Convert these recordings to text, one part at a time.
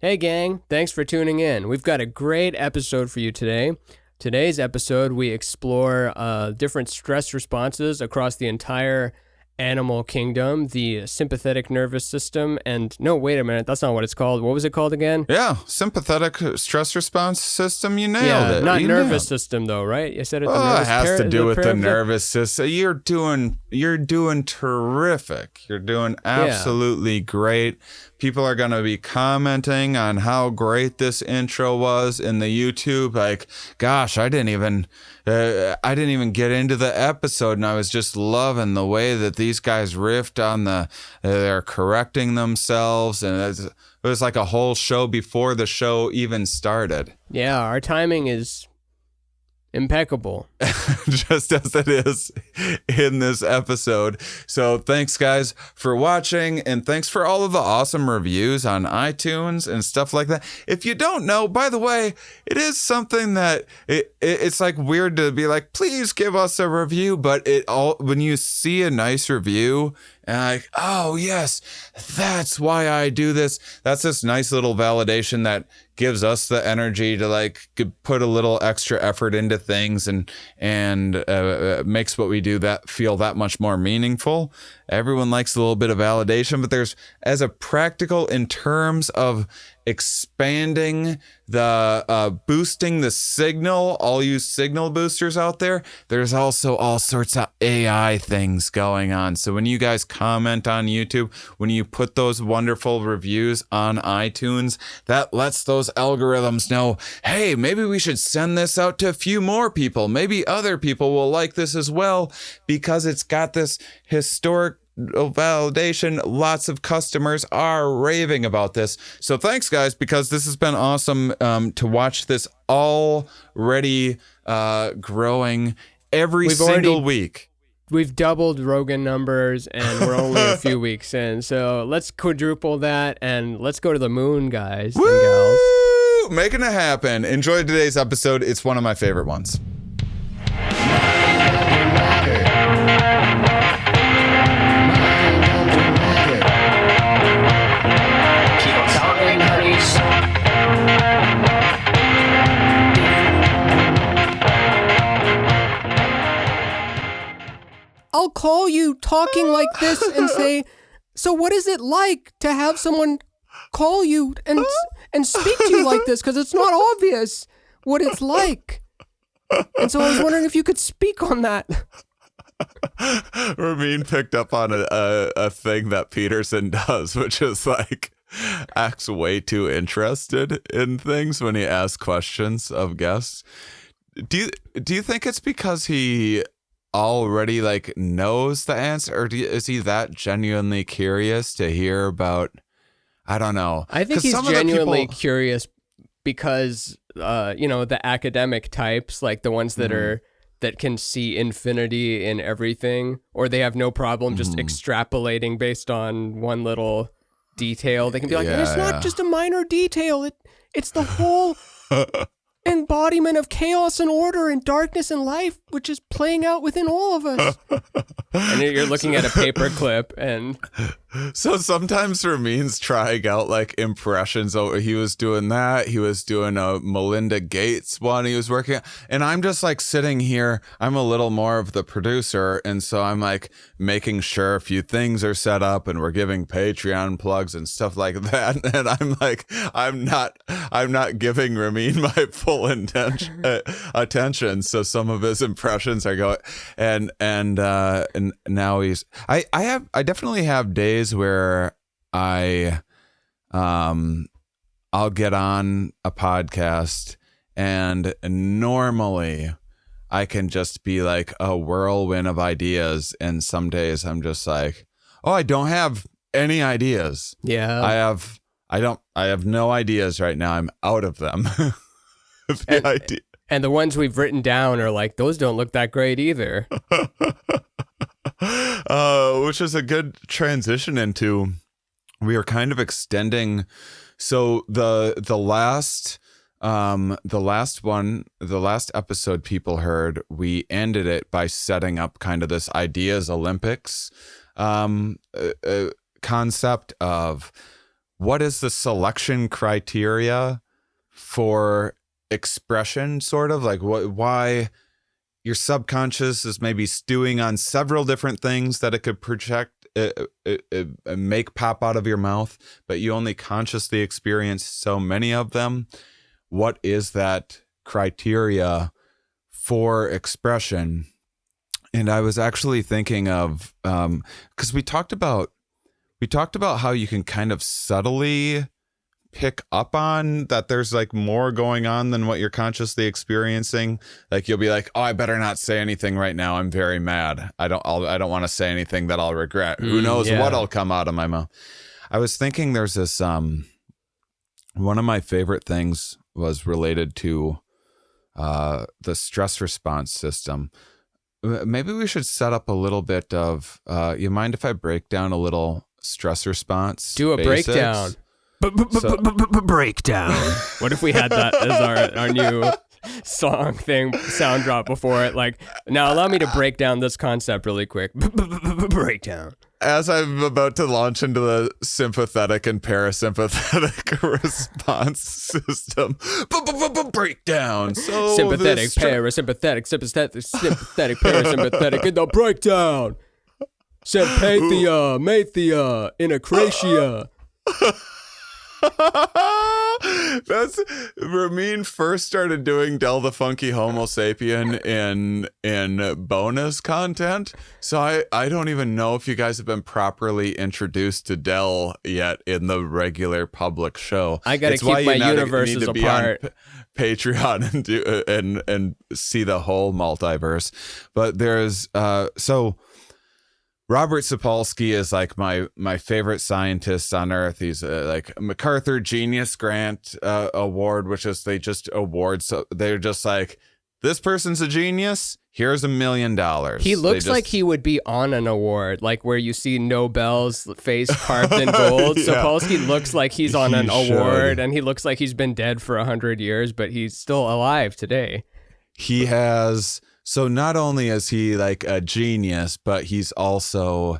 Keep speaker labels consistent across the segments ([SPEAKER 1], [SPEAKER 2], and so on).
[SPEAKER 1] Hey gang, thanks for tuning in. We've got a great episode for you today. Today's episode, we explore different stress responses across the entire animal kingdom, the sympathetic nervous system, and no, wait a minute, that's not what it's called. What was it called again?
[SPEAKER 2] Yeah, sympathetic stress response system. You nailed it.
[SPEAKER 1] Not
[SPEAKER 2] you
[SPEAKER 1] nervous system though, right? You said it.
[SPEAKER 2] It has to do with the nervous system. You're doing terrific. You're doing absolutely great. People are going to be commenting on how great this intro was in the YouTube. Like, gosh, I didn't even get into the episode, and I was just loving the way that these guys riffed on they're correcting themselves, and it was like a whole show before the show even started.
[SPEAKER 1] Yeah, our timing is impeccable.
[SPEAKER 2] Just as it is in this episode. So thanks guys for watching, and thanks for all of the awesome reviews on iTunes and stuff like that. If you don't know, by the way, it is something that it's like weird to be like, please give us a review, but when you see a nice review and like, oh yes, that's why I do this, that's this nice little validation that gives us the energy to like put a little extra effort into things and makes what we do that feel that much more meaningful. Everyone likes a little bit of validation, but there's, as a practical in terms of expanding the boosting the signal, all you signal boosters out there, there's also all sorts of AI things going on. So when you guys comment on YouTube, when you put those wonderful reviews on iTunes, that lets those algorithms know, hey, maybe we should send this out to a few more people. Maybe other people will like this as well, because it's got this historic validation. Lots of customers are raving about this. So thanks guys, because this has been awesome to watch this already growing every single week.
[SPEAKER 1] We've doubled Rogan numbers and we're only a few weeks in. So let's quadruple that and let's go to the moon, guys and gals.
[SPEAKER 2] Making it happen. Enjoy today's episode. It's one of my favorite ones.
[SPEAKER 1] I'll call you talking like this and say, so what is it like to have someone call you and speak to you like this? Because it's not obvious what it's like. And so I was wondering if you could speak on that.
[SPEAKER 2] Ramin picked up on a thing that Peterson does, which is like acts way too interested in things when he asks questions of guests. Do you think it's because he already like knows the answer, or is he that genuinely curious to hear about? I don't know.
[SPEAKER 1] I think he's genuinely curious because the academic types, like the ones that that can see infinity in everything, or they have no problem just extrapolating based on one little detail. They can be like, it's not just a minor detail, it's the whole embodiment of chaos and order and darkness and life, which is playing out within all of us. And you're looking at a paper clip, and
[SPEAKER 2] so sometimes Ramin's trying out like impressions. Oh, he was doing that. He was doing a Melinda Gates one he was working on. And I'm just like sitting here. I'm a little more of the producer. And so I'm like making sure a few things are set up and we're giving Patreon plugs and stuff like that. And I'm like, I'm not giving Ramin my full attention. So some of his impressions are going, and now he's, I definitely have days where I'll get on a podcast and normally I can just be like a whirlwind of ideas, and some days I'm just like, oh, I don't have any ideas.
[SPEAKER 1] Yeah.
[SPEAKER 2] I have no ideas right now. I'm out of them.
[SPEAKER 1] And the ones we've written down are like, those don't look that great either.
[SPEAKER 2] Which is a good transition into, we are kind of extending. So the last episode people heard, we ended it by setting up kind of this Ideas Olympics concept of what is the selection criteria for expression, sort of like why your subconscious is maybe stewing on several different things that it could project, make pop out of your mouth, but you only consciously experience so many of them. What is that criteria for expression? And I was actually thinking of, because we talked about how you can kind of subtly pick up on that there's like more going on than what you're consciously experiencing. Like you'll be like, oh, I better not say anything right now. I'm very mad. I don't want to say anything that I'll regret. Who knows what'll come out of my mouth. I was thinking there's this, one of my favorite things was related to the stress response system. Maybe we should set up a little bit of, you mind if I break down a little stress response?
[SPEAKER 1] Do a
[SPEAKER 2] basics?
[SPEAKER 1] Breakdown. Breakdown. What if we had that as our new song thing, sound drop before it? Like, now allow me to break down this concept really quick. Breakdown.
[SPEAKER 2] As I'm about to launch into the sympathetic and parasympathetic response system, breakdown. So
[SPEAKER 1] sympathetic, parasympathetic, sympathetic, parasympathetic, in the breakdown. Sympathia, mathia, inacratia.
[SPEAKER 2] That's Ramin first started doing Del the Funky Homo Sapien in bonus content. So I don't even know if you guys have been properly introduced to Del yet in the regular public show.
[SPEAKER 1] I gotta keep my universes apart.
[SPEAKER 2] Patreon and do and see the whole multiverse. But there's so Robert Sapolsky is like my favorite scientist on earth. He's like MacArthur Genius Grant Award, which is they just award. So they're just like, this person's a genius. Here's $1 million.
[SPEAKER 1] He looks like he would be on an award, like where you see Nobel's face carved in gold. Yeah. Sapolsky looks like he's on an award, and he looks like he's been dead for 100 years, but he's still alive today.
[SPEAKER 2] He has. So not only is he like a genius, but he also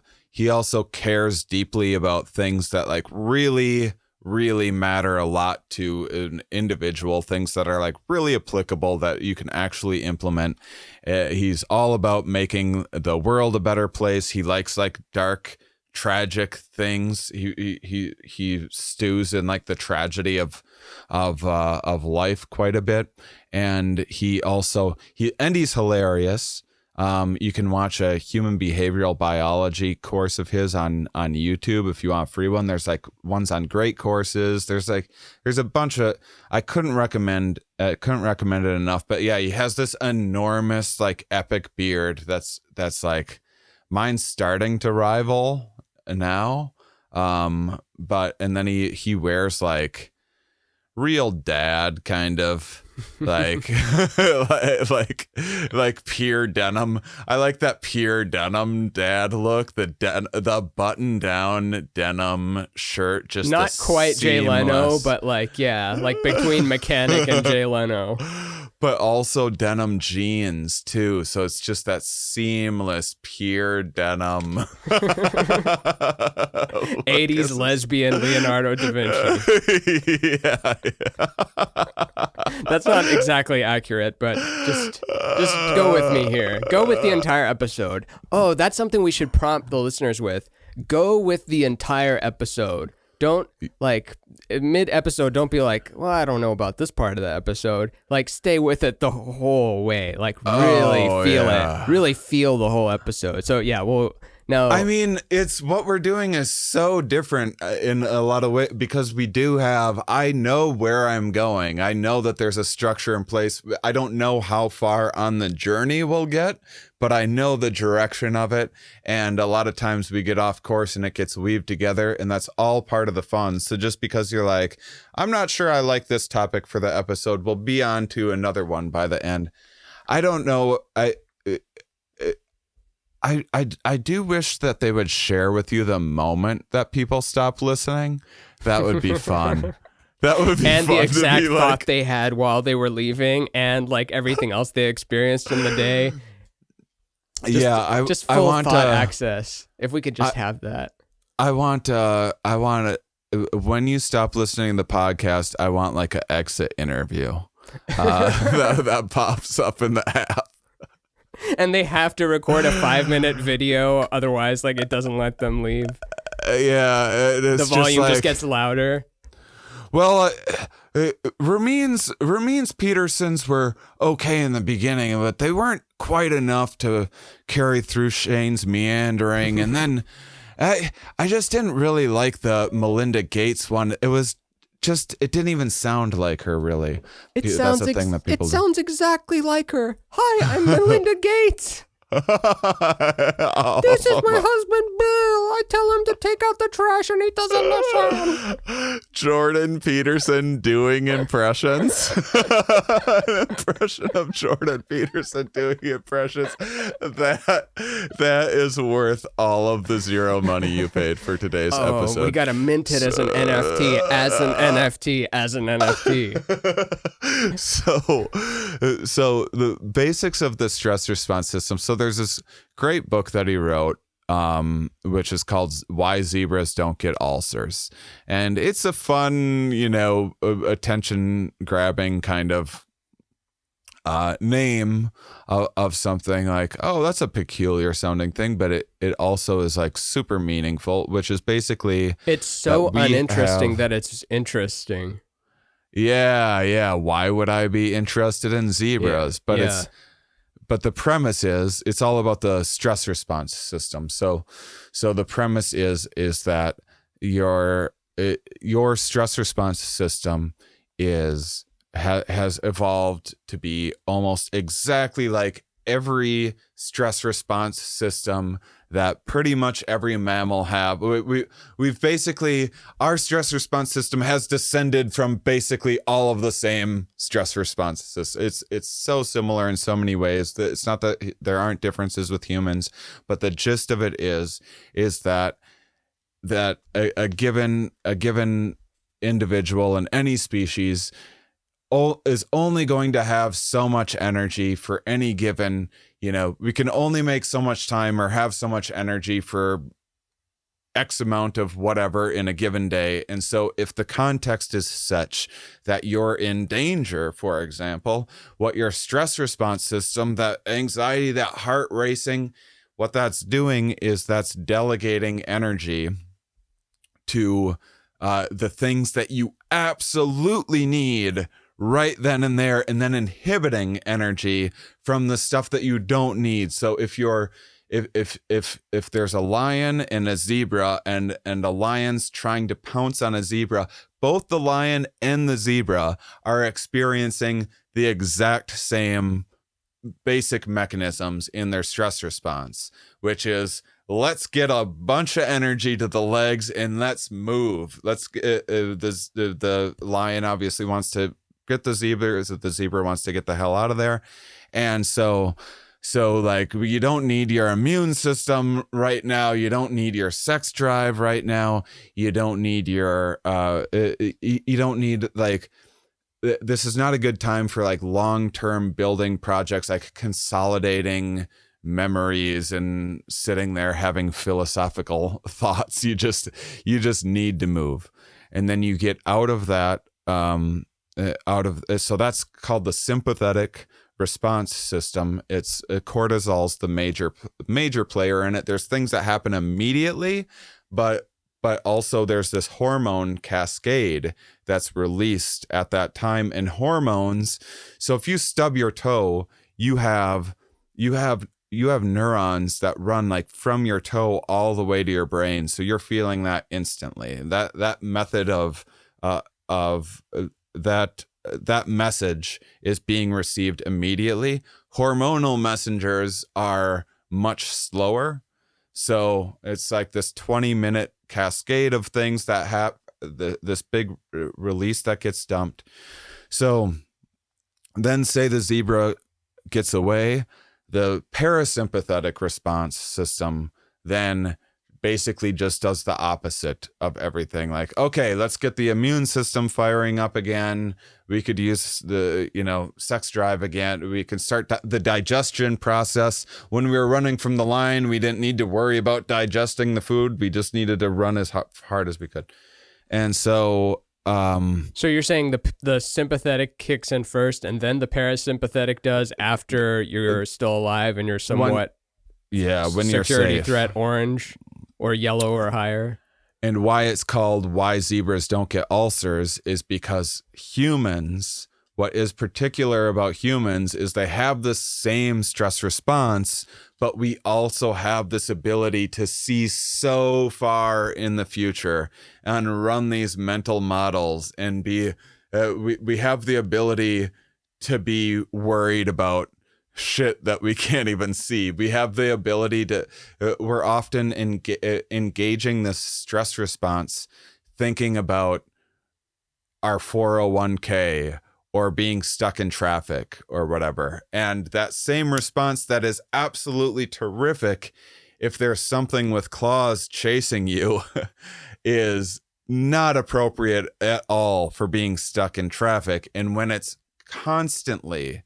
[SPEAKER 2] cares deeply about things that like really, really matter a lot to an individual, things that are like really applicable that you can actually implement. He's all about making the world a better place. He likes like dark, tragic things. He stews in like the tragedy of life quite a bit. And he's hilarious. You can watch a human behavioral biology course of his on YouTube if you want a free one. There's like ones on great courses. There's a bunch of, I couldn't recommend it enough, but yeah, he has this enormous like epic beard that's like mine's starting to rival now. But and then he wears like real dad kind of like like pure denim. I like that pure denim dad look, the button down denim shirt, just
[SPEAKER 1] not quite Jay Leno, but like like between Mechanic and Jay Leno,
[SPEAKER 2] but also denim jeans too, so it's just that seamless pure denim
[SPEAKER 1] 80s lesbian Leonardo da Vinci.
[SPEAKER 2] yeah.
[SPEAKER 1] That's not exactly accurate, but just go with me here. Go with the entire episode. Oh, that's something we should prompt the listeners with. Go with the entire episode. Don't, like, mid-episode, don't be like, well, I don't know about this part of the episode. Like, stay with it the whole way. Like, really feel it. Really feel the whole episode. So, yeah, well... No,
[SPEAKER 2] I mean, it's what we're doing is so different in a lot of ways because I know where I'm going. I know that there's a structure in place. I don't know how far on the journey we'll get, but I know the direction of it. And a lot of times we get off course and it gets weaved together, and that's all part of the fun. So just because you're like, I'm not sure I like this topic for the episode, we'll be on to another one by the end. I don't know. I do wish that they would share with you the moment that people stop listening. That would be fun. That would be
[SPEAKER 1] and
[SPEAKER 2] fun.
[SPEAKER 1] And the exact
[SPEAKER 2] thought
[SPEAKER 1] like... they had while they were leaving, and like everything else they experienced in the day.
[SPEAKER 2] Just
[SPEAKER 1] full thought access. If we could just have that.
[SPEAKER 2] I want when you stop listening to the podcast, I want like an exit interview that pops up in the app.
[SPEAKER 1] And they have to record a 5-minute video, otherwise, like, it doesn't let them leave.
[SPEAKER 2] Yeah,
[SPEAKER 1] the volume just gets louder.
[SPEAKER 2] Well, Ramin's Petersons were okay in the beginning, but they weren't quite enough to carry through Shane's meandering. And then I just didn't really like the Melinda Gates one. It didn't even sound like her, really.
[SPEAKER 1] It sounds exactly like her. Hi, I'm Melinda Gates. This is my husband, Bill. I tell him to take out the trash and he doesn't listen.
[SPEAKER 2] Jordan Peterson doing impressions. An impression of Jordan Peterson doing impressions. That is worth all of the zero money you paid for today's episode.
[SPEAKER 1] We got to mint it as an NFT, as an NFT, as an NFT.
[SPEAKER 2] So the basics of the stress response system. So there's this great book that he wrote, which is called Why Zebras Don't Get Ulcers. And it's a fun, attention grabbing kind of name of something like, oh, that's a peculiar sounding thing, but it also is like super meaningful, which is basically
[SPEAKER 1] it's so uninteresting that it's interesting.
[SPEAKER 2] Yeah. Why would I be interested in zebras? But the premise is it's all about the stress response system. So the premise is that your stress response system has evolved to be almost exactly like every stress response system that pretty much every mammal have. We've basically, our stress response system has descended from basically all of the same stress response systems. It's so similar in so many ways that it's not that there aren't differences with humans, but the gist of it is that a given individual in any species is only going to have so much energy for any given, we can only make so much time or have so much energy for X amount of whatever in a given day. And so if the context is such that you're in danger, for example, what your stress response system, that anxiety, that heart racing, what that's doing is that's delegating energy to the things that you absolutely need right then and there, and then inhibiting energy from the stuff that you don't need. So if there's a lion and a zebra and a lion's trying to pounce on a zebra, both the lion and the zebra are experiencing the exact same basic mechanisms in their stress response, which is, let's get a bunch of energy to the legs and let's move. The lion obviously wants to get the zebra, the zebra wants to get the hell out of there. And so like, you don't need your immune system right now. You don't need your sex drive right now. You don't need your, you don't need, like, this is not a good time for like long-term building projects, like consolidating memories and sitting there having philosophical thoughts. You just need to move. And then you get out of that, so that's called the sympathetic response system. It's cortisol's the major player in it. There's things that happen immediately, but also there's this hormone cascade that's released at that time. And hormones, so if you stub your toe, you have neurons that run like from your toe all the way to your brain. So you're feeling that instantly. That method of that message is being received immediately. Hormonal messengers are much slower. So it's like this 20-minute cascade of things that happen, this big release that gets dumped. So then say the zebra gets away, the parasympathetic response system then basically just does the opposite of everything. Like, okay, let's get the immune system firing up again. We could use the, sex drive again. We can start the digestion process. When we were running from the line, we didn't need to worry about digesting the food. We just needed to run as hard as we could. And so
[SPEAKER 1] So you're saying the sympathetic kicks in first, and then the parasympathetic does after you're still alive and you're somewhat
[SPEAKER 2] when you're
[SPEAKER 1] security
[SPEAKER 2] safe.
[SPEAKER 1] threat orange or yellow or higher.
[SPEAKER 2] And why it's called Why Zebras Don't Get Ulcers is because humans, what is particular about humans is they have the same stress response, but we also have this ability to see so far in the future and run these mental models and be, we have the ability to be worried about shit that we can't even see. We have the ability to, we're often engaging this stress response, thinking about our 401k or being stuck in traffic or whatever. And that same response that is absolutely terrific if there's something with claws chasing you is not appropriate at all for being stuck in traffic. And when it's constantly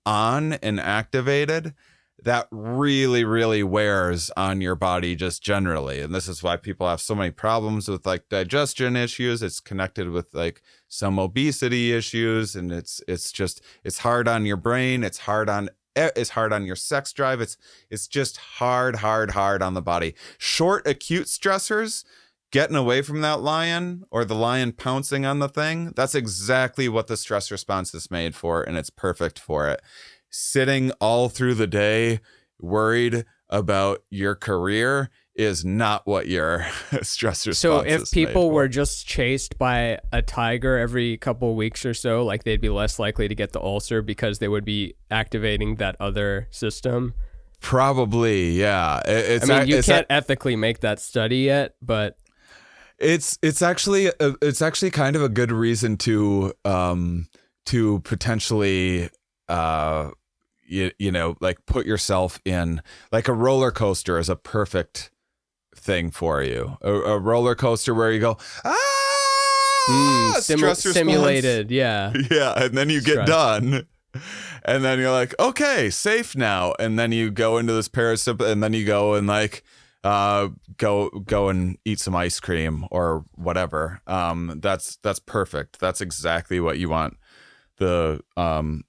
[SPEAKER 2] on and activated, that really, really wears on your body just generally. And this is why people have so many problems with like digestion issues. It's connected with like some obesity issues, and it's hard on your brain. It's hard on your sex drive. It's just hard on the body. Short acute stressors, getting away from that lion or the lion pouncing on the thing, that's exactly what the stress response is made for, and it's perfect for it. Sitting all through the day worried about your career is not what your stress response is.
[SPEAKER 1] So if people were just chased by a tiger every couple of weeks or so, like they'd be less likely to get the ulcer because they would be activating that other system?
[SPEAKER 2] Probably, yeah.
[SPEAKER 1] You can't ethically make that study yet, but
[SPEAKER 2] it's actually kind of a good reason to potentially like put yourself in, like, a roller coaster is a perfect thing for you. A roller coaster where you go,
[SPEAKER 1] simulated, yeah,
[SPEAKER 2] and then you get done. And then you're like, okay, safe now. And then you go into this parasympathetic, and then you go and like go and eat some ice cream or whatever. That's perfect. That's exactly what you want the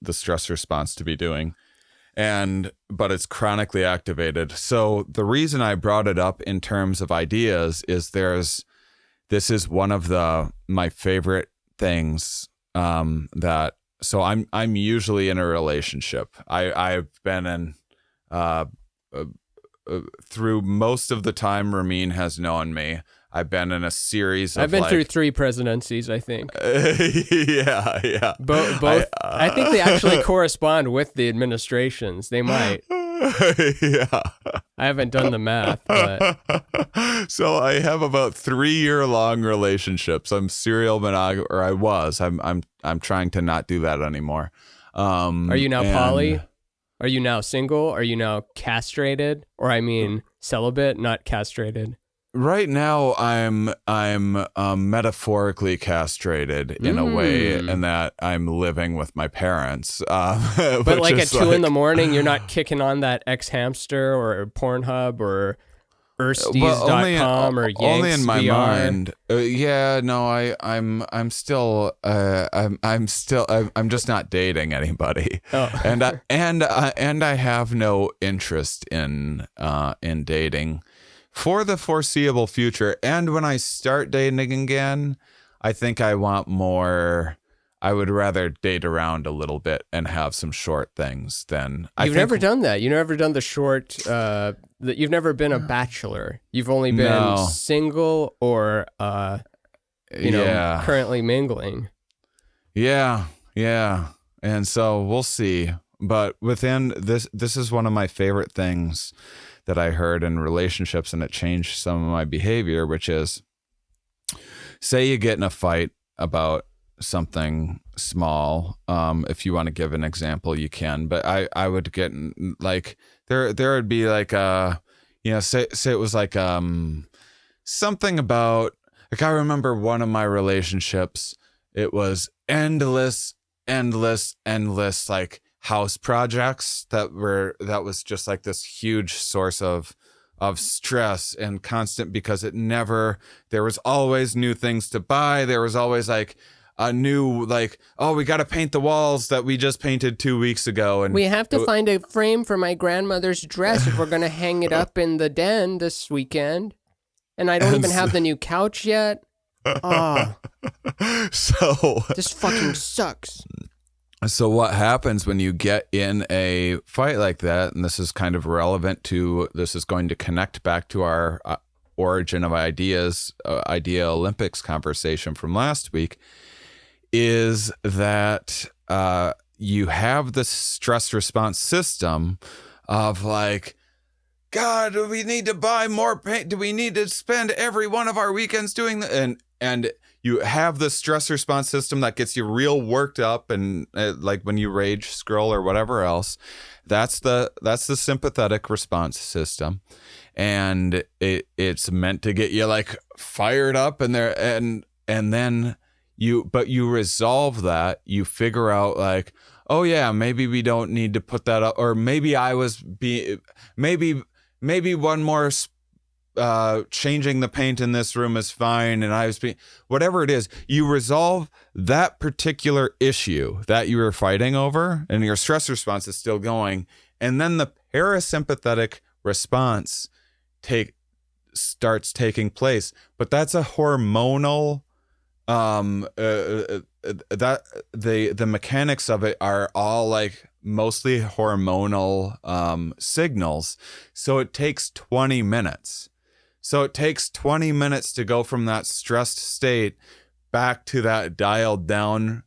[SPEAKER 2] stress response to be doing. But it's chronically activated. So the reason I brought it up in terms of ideas is this is one of my favorite things so I'm usually in a relationship. I've been in through most of the time Ramin has known me. I've been in a series of
[SPEAKER 1] I've been through 3 presidencies, I think.
[SPEAKER 2] Yeah.
[SPEAKER 1] Both. I think they actually correspond with the administrations. They might.
[SPEAKER 2] Yeah.
[SPEAKER 1] I haven't done the math, but
[SPEAKER 2] so I have about 3-year-long relationships. I'm serial monogamous, or I was. I'm trying to not do that anymore.
[SPEAKER 1] Are you now poly? Are you now single? Are you now castrated? Or celibate, not castrated?
[SPEAKER 2] Right now, I'm metaphorically castrated in a way, in that I'm living with my parents.
[SPEAKER 1] But like at 2 a.m, you're not kicking on that X-Hamster or Pornhub or Ersties.com or Yanks
[SPEAKER 2] only in my
[SPEAKER 1] VR.
[SPEAKER 2] mind. I'm just not dating anybody.
[SPEAKER 1] Oh.
[SPEAKER 2] and I have no interest in dating for the foreseeable future. And when I start dating again, I think I want more. I would rather date around a little bit and have some short things than
[SPEAKER 1] You've never done that. You've never done the short. You've never been a bachelor. You've only been single or currently mingling.
[SPEAKER 2] Yeah. And so we'll see. But within this is one of my favorite things that I heard in relationships, and it changed some of my behavior, which is, say you get in a fight about something small. If you want to give an example, you can, but I would get like, there would be like, say it was like, something about, like, I remember one of my relationships, it was endless, like house projects that was just like this huge source of of stress and constant, because there was always new things to buy. There was always like a new, like, oh, we got to paint the walls that we just painted 2 weeks ago. And
[SPEAKER 1] we have to find a frame for my grandmother's dress if we're going to hang it up in the den this weekend. And I don't even have the new couch yet. Oh,
[SPEAKER 2] so
[SPEAKER 1] this fucking sucks.
[SPEAKER 2] So what happens when you get in a fight like that, and this is kind of relevant to, this is going to connect back to our origin of ideas, Idea Olympics conversation from last week, is that you have the stress response system of like, God, do we need to buy more paint? Do we need to spend every one of our weekends doing that? And you have the stress response system that gets you real worked up, and like when you rage scroll or whatever else, that's the sympathetic response system, and it's meant to get you like fired up and then you resolve that. You figure out like, oh yeah, maybe we don't need to put that up, or maybe maybe one more changing the paint in this room is fine, and I was being, whatever it is, you resolve that particular issue that you were fighting over, and your stress response is still going, and then the parasympathetic response starts taking place. But that's a hormonal that the mechanics of it are all like mostly hormonal signals. So it takes 20 minutes. So it takes 20 minutes to go from that stressed state back to that dialed down,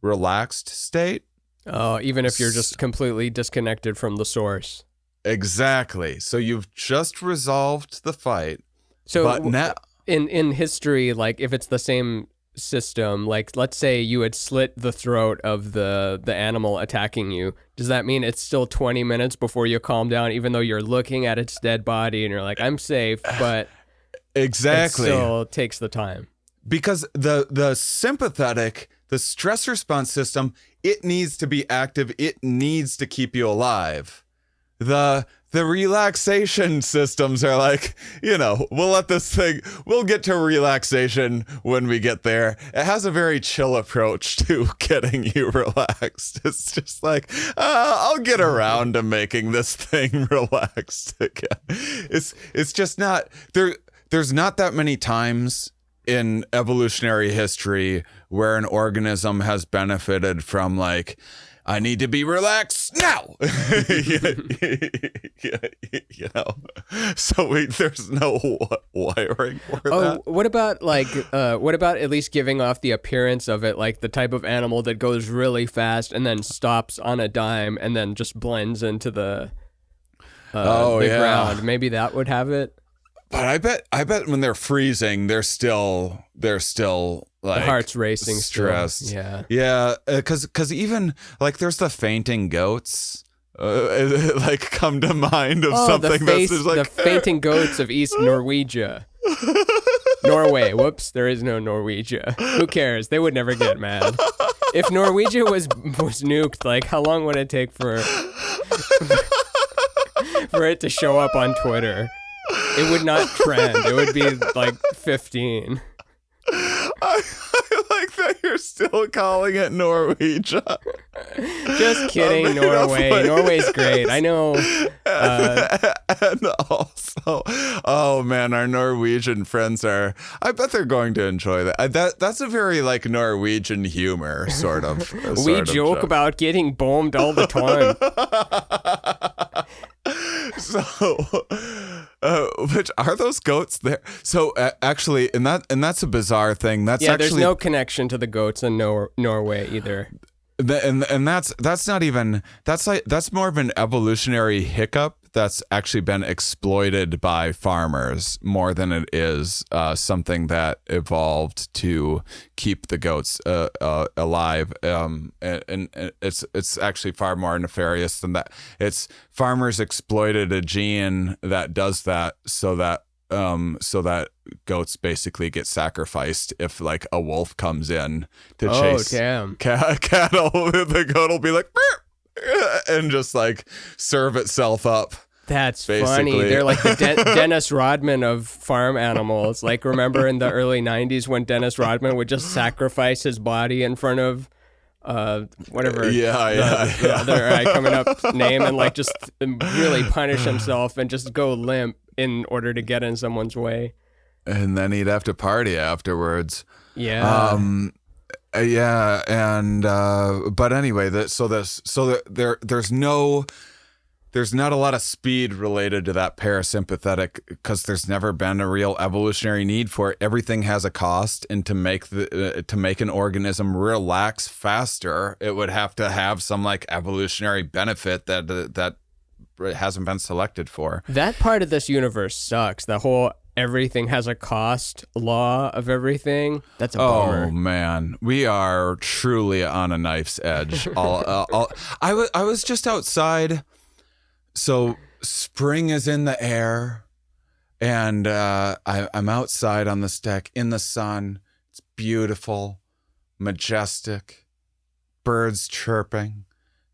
[SPEAKER 2] relaxed state.
[SPEAKER 1] Oh, even if you're just completely disconnected from the source.
[SPEAKER 2] Exactly. So you've just resolved the fight.
[SPEAKER 1] So
[SPEAKER 2] but now,
[SPEAKER 1] in history, like if it's the same system, like let's say you had slit the throat of the animal attacking you, does that mean it's still 20 minutes before you calm down, even though you're looking at its dead body and you're like, I'm safe, but
[SPEAKER 2] exactly,
[SPEAKER 1] it still takes the time? Because
[SPEAKER 2] the sympathetic, the stress response system, it needs to be active, it needs to keep you alive. The relaxation systems are like, we'll get to relaxation when we get there. It has a very chill approach to getting you relaxed. It's just like, I'll get around to making this thing relaxed again. It's just not, there's not that many times in evolutionary history where an organism has benefited from like, I need to be relaxed now. So there's no wiring for that.
[SPEAKER 1] What about at least giving off the appearance of it, like the type of animal that goes really fast and then stops on a dime and then just blends into the ground? Maybe that would have it.
[SPEAKER 2] But I bet when they're freezing, they're still like
[SPEAKER 1] the heart's racing,
[SPEAKER 2] stressed.
[SPEAKER 1] Still.
[SPEAKER 2] Yeah. Because even like there's the fainting goats, like come to mind of something that's just like
[SPEAKER 1] the fainting goats of East Norwegia. Norway. Whoops, there is no Norwegia. Who cares? They would never get mad. If Norwegia was nuked, like how long would it take for it to show up on Twitter? It would not trend. It would be like 15.
[SPEAKER 2] I like that you're still calling it Norwegia.
[SPEAKER 1] Just kidding, Norway. Norway's great. I know.
[SPEAKER 2] And also, oh man, our Norwegian friends I bet they're going to enjoy that. That's a very like Norwegian humor, sort of.
[SPEAKER 1] We joke about getting bombed all the time.
[SPEAKER 2] So, which are those goats there? So actually, and that's a bizarre thing.
[SPEAKER 1] There's no connection to the goats in Norway either.
[SPEAKER 2] And that's not even, that's more of an evolutionary hiccup that's actually been exploited by farmers more than it is something that evolved to keep the goats alive. And it's actually far more nefarious than that. It's farmers exploited a gene that does that so that goats basically get sacrificed if like a wolf comes in to chase cattle. The goat will be like, and just like serve itself up
[SPEAKER 1] That's
[SPEAKER 2] basically.
[SPEAKER 1] funny. They're like the Dennis Rodman of farm animals. Like, remember in the early 90s when Dennis Rodman would just sacrifice his body in front of whatever the other guy coming up name, and like just really punish himself and just go limp in order to get in someone's way.
[SPEAKER 2] And then he'd have to party afterwards.
[SPEAKER 1] Yeah.
[SPEAKER 2] Yeah, and but anyway, there's not a lot of speed related to that parasympathetic because there's never been a real evolutionary need for it. Everything has a cost, and to make an organism relax faster, it would have to have some like evolutionary benefit that hasn't been selected for.
[SPEAKER 1] That part of this universe sucks. The whole everything has a cost law of everything. That's a bummer.
[SPEAKER 2] Oh man, we are truly on a knife's edge. I was just outside. So spring is in the air, and I'm outside on this deck in the sun. It's beautiful, majestic, birds chirping,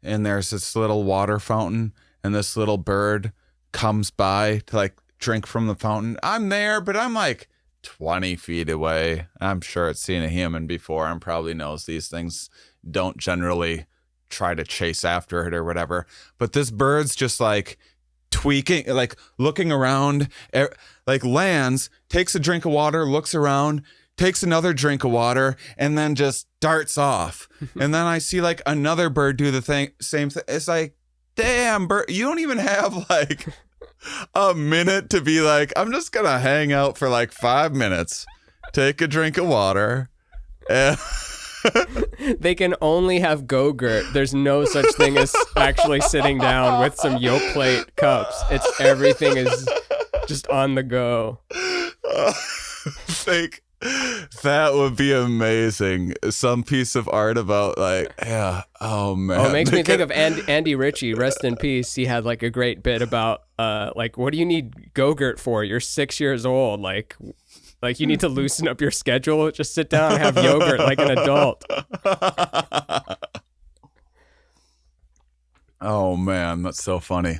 [SPEAKER 2] and there's this little water fountain, and this little bird comes by to like drink from the fountain. I'm there, but I'm like 20 feet away. I'm sure it's seen a human before and probably knows these things don't generally try to chase after it or whatever. But this bird's just like tweaking, like looking around, like lands, takes a drink of water, looks around, takes another drink of water, and then just darts off. And then I see like another bird do the same thing. It's like, damn, bird, you don't even have like a minute to be like, I'm just gonna hang out for like 5 minutes, take a drink of water, and
[SPEAKER 1] they can only have go-gurt. There's no such thing as actually sitting down with some yolk plate cups. It's everything is just on the go.
[SPEAKER 2] Like, that would be amazing. Some piece of art about like, yeah, oh man.
[SPEAKER 1] Oh, it makes me think of Andy Ritchie, rest in peace. He had like a great bit about like, what do you need go-gurt for? You're 6 years old. Like you need to loosen up your schedule. Just sit down and have yogurt like an adult.
[SPEAKER 2] Oh man, that's so funny.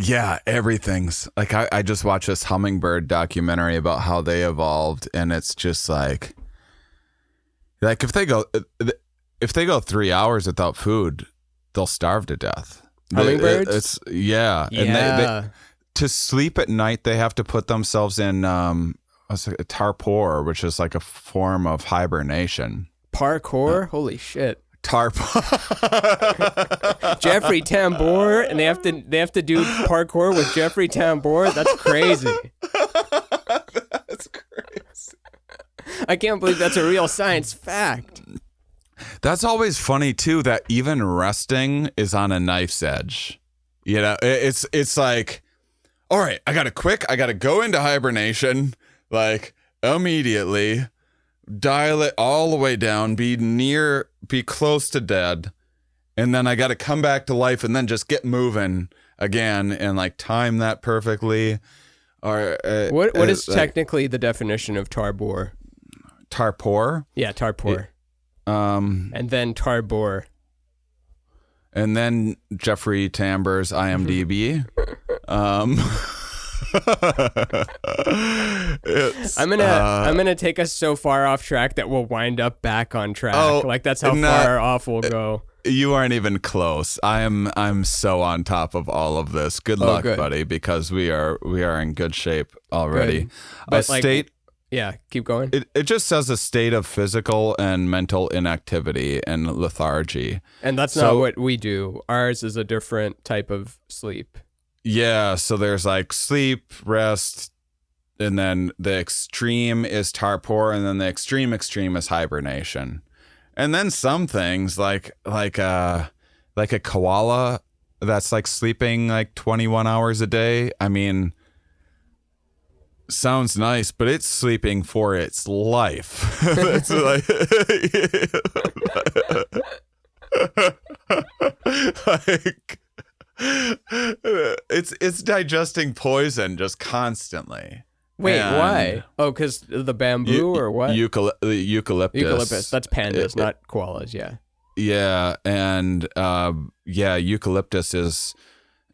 [SPEAKER 2] Yeah, everything's like I just watched this hummingbird documentary about how they evolved, and it's just like if they go 3 hours without food, they'll starve to death.
[SPEAKER 1] Hummingbirds?
[SPEAKER 2] Yeah. And they to sleep at night, they have to put themselves in torpor, which is like a form of hibernation.
[SPEAKER 1] Parkour? Holy shit.
[SPEAKER 2] Jeffrey
[SPEAKER 1] Tambor, and they have to do parkour with Jeffrey Tambor. That's crazy.
[SPEAKER 2] That's crazy.
[SPEAKER 1] I can't believe that's a real science fact.
[SPEAKER 2] That's always funny too, that even resting is on a knife's edge. You know, it's like, all right, I gotta go into hibernation, like immediately, dial it all the way down, be close to dead, and then I gotta come back to life and then just get moving again and like time that perfectly. Or
[SPEAKER 1] what is technically the definition of tarbor?
[SPEAKER 2] Torpor?
[SPEAKER 1] Yeah, torpor. And then tarbor.
[SPEAKER 2] And then Jeffrey Tambor's IMDb.
[SPEAKER 1] I'm gonna take us so far off track that we'll wind up back on track. Like that's how far off we'll go.
[SPEAKER 2] You aren't even close. I'm so on top of all of this. Good luck, buddy, because we are in good shape already.
[SPEAKER 1] Good. But
[SPEAKER 2] state.
[SPEAKER 1] Yeah, keep going.
[SPEAKER 2] It just says a state of physical and mental inactivity and lethargy.
[SPEAKER 1] And that's not what we do. Ours is a different type of sleep.
[SPEAKER 2] Yeah, so there's like sleep, rest, and then the extreme is torpor, and then the extreme is hibernation. And then some things like a koala that's like sleeping like 21 hours a day. I mean, sounds nice, but it's sleeping for its life. It's like, it's digesting poison just constantly.
[SPEAKER 1] Wait, why? Oh, because the bamboo or what?
[SPEAKER 2] Eucalyptus.
[SPEAKER 1] Eucalyptus. That's pandas, not koalas. Yeah.
[SPEAKER 2] Yeah, and eucalyptus is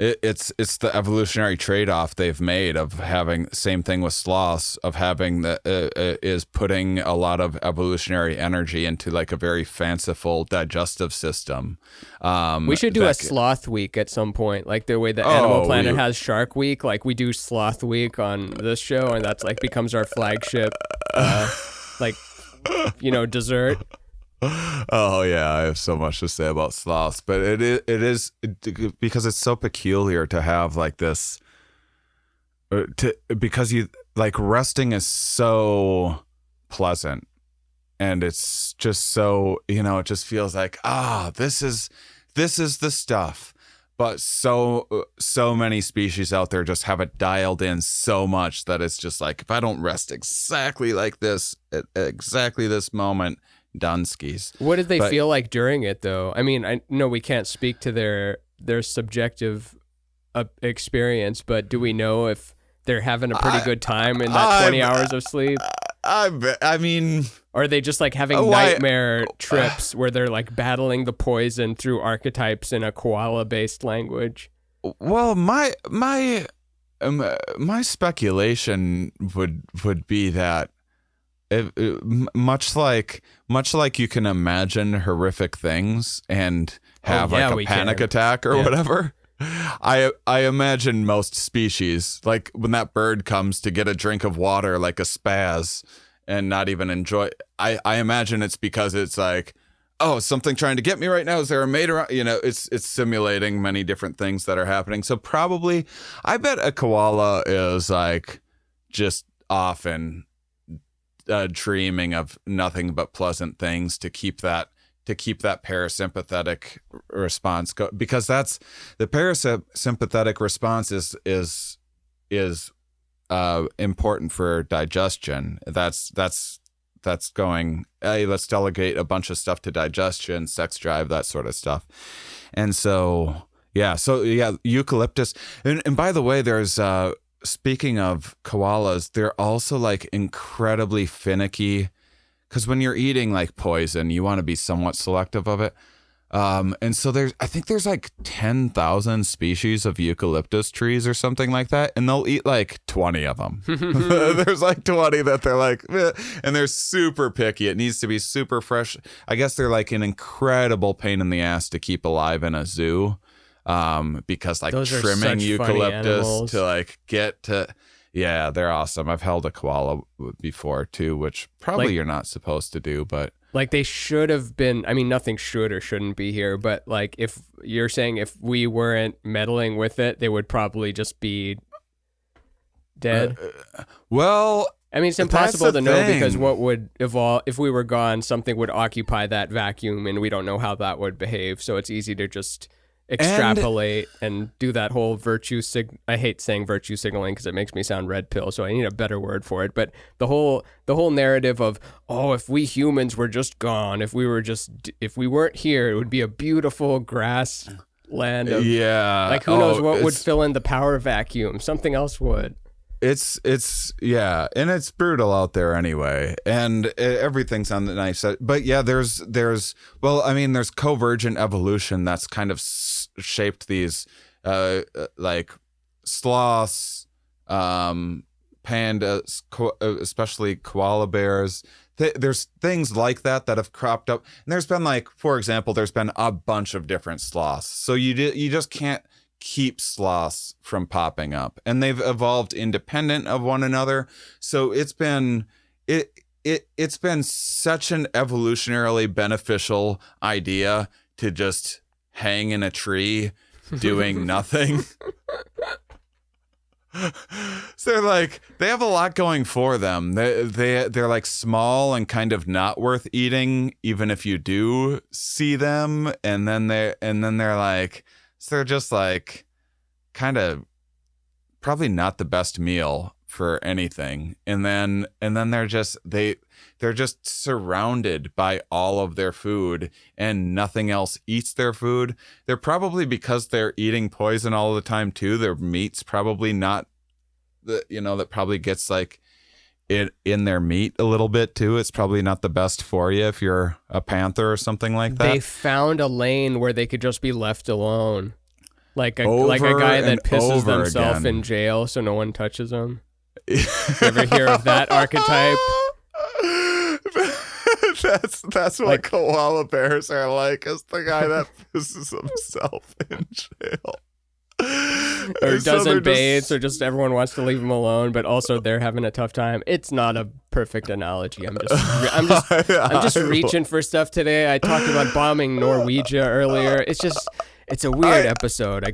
[SPEAKER 2] it's the evolutionary trade-off they've made of having same thing with sloths of having is putting a lot of evolutionary energy into like a very fanciful digestive system.
[SPEAKER 1] We should do a sloth week at some point, like the way the Animal Planet has Shark Week. Like we do Sloth Week on this show, and that's like becomes our flagship, dessert.
[SPEAKER 2] Oh yeah, I have so much to say about sloths, but it is because it's so peculiar to have like this, because you like resting is so pleasant, and it's just so it just feels like this is the stuff. But so many species out there just have it dialed in so much that it's just like if I don't rest exactly like this at exactly this moment. Dunskies.
[SPEAKER 1] What did they feel like during it, though? I mean, I know we can't speak to their subjective experience, but do we know if they're having a pretty good time in that 20 hours of sleep?
[SPEAKER 2] I mean...
[SPEAKER 1] Or are they just like having nightmare trips where they're like battling the poison through archetypes in a koala-based language?
[SPEAKER 2] Well, my speculation would be that much like you can imagine horrific things and have a panic attack or whatever. I imagine most species, like when that bird comes to get a drink of water, like a spaz, and not even enjoy. I imagine it's because it's like, oh, something trying to get me right now. Is there a mate around? It's simulating many different things that are happening. So probably, I bet a koala is like just often dreaming of nothing but pleasant things to keep that parasympathetic response because that's the parasympathetic response is important for digestion. That's going, hey, let's delegate a bunch of stuff to digestion, sex drive, that sort of stuff. And so eucalyptus, and by the way, there's speaking of koalas, they're also like incredibly finicky because when you're eating like poison, you want to be somewhat selective of it. And so I think there's like 10,000 species of eucalyptus trees or something like that. And they'll eat like 20 of them. There's like 20 that they're like, and they're super picky. It needs to be super fresh. I guess they're like an incredible pain in the ass to keep alive in a zoo. Because like those trimming eucalyptus to like get to, they're awesome. I've held a koala before too, which probably you're not supposed to do, but
[SPEAKER 1] like they should have been. I mean, nothing should or shouldn't be here, but like if you're saying if we weren't meddling with it, they would probably just be dead.
[SPEAKER 2] Well,
[SPEAKER 1] I mean, it's impossible to know because what would evolve if we were gone? Something would occupy that vacuum, and we don't know how that would behave. So it's easy to just extrapolate and do that whole I hate saying virtue signaling because it makes me sound red pill, so I need a better word for it. But the whole narrative of, if we humans were just gone, if we weren't here, it would be a beautiful grass land of, like who knows what would fill in the power vacuum. Something else would.
[SPEAKER 2] It's and it's brutal out there anyway, and everything's on the knife side. But there's convergent evolution that's kind of shaped these like sloths, pandas, especially koala bears. There's things like that have cropped up, and there's been like, for example, there's been a bunch of different sloths. So you just can't keep sloths from popping up, and they've evolved independent of one another. So it's been such an evolutionarily beneficial idea to just hang in a tree doing nothing. So they have a lot going for them. They're like small and kind of not worth eating, even if you do see them. And then they're like, so they're just like kind of probably not the best meal for anything. And then they're just surrounded by all of their food, and nothing else eats their food. They're probably, because they're eating poison all the time too, their meat's probably not that probably gets like in their meat a little bit too. It's probably not the best for you if you're a panther or something like that.
[SPEAKER 1] They found a lane where they could just be left alone. like a
[SPEAKER 2] over
[SPEAKER 1] guy that
[SPEAKER 2] and
[SPEAKER 1] pisses
[SPEAKER 2] over
[SPEAKER 1] themselves
[SPEAKER 2] again.
[SPEAKER 1] in jail so no one touches him. You ever hear of that archetype?
[SPEAKER 2] That's what koala bears are like. Is the guy that pisses himself in jail.
[SPEAKER 1] Or doesn't bathe, so just everyone wants to leave him alone, but also they're having a tough time. It's not a perfect analogy. I'm just reaching for stuff today. I talked about bombing Norwegia earlier. It's a weird episode.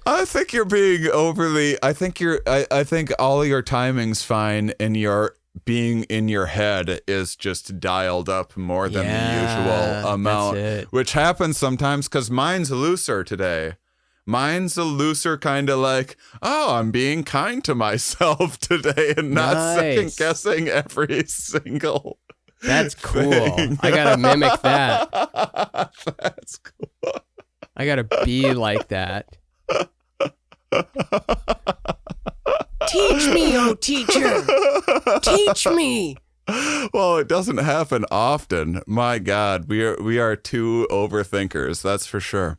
[SPEAKER 2] I think you're being overly. I think all your timing's fine, and your being in your head is just dialed up more than the usual amount, which happens sometimes because mine's looser today. Mine's a looser kind of like, oh, I'm being kind to myself today and not second guessing every single.
[SPEAKER 1] That's cool.
[SPEAKER 2] thing.
[SPEAKER 1] I gotta mimic that.
[SPEAKER 2] That's cool.
[SPEAKER 1] I gotta be like that. Teach me, oh teacher. Teach me.
[SPEAKER 2] Well, it doesn't happen often. My God, we are two overthinkers. That's for sure.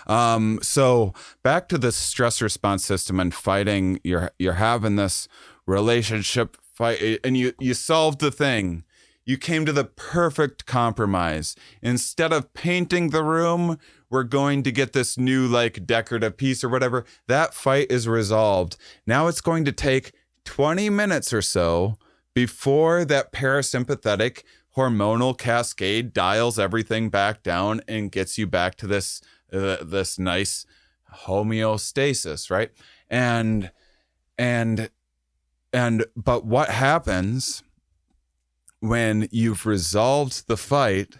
[SPEAKER 2] So back to the stress response system and fighting. You're having this relationship fight, and you solved the thing. You came to the perfect compromise. Instead of painting the room, we're going to get this new like decorative piece or whatever. That fight is resolved. Now it's going to take 20 minutes or so before that parasympathetic hormonal cascade dials everything back down and gets you back to this nice homeostasis, right? But what happens when you've resolved the fight,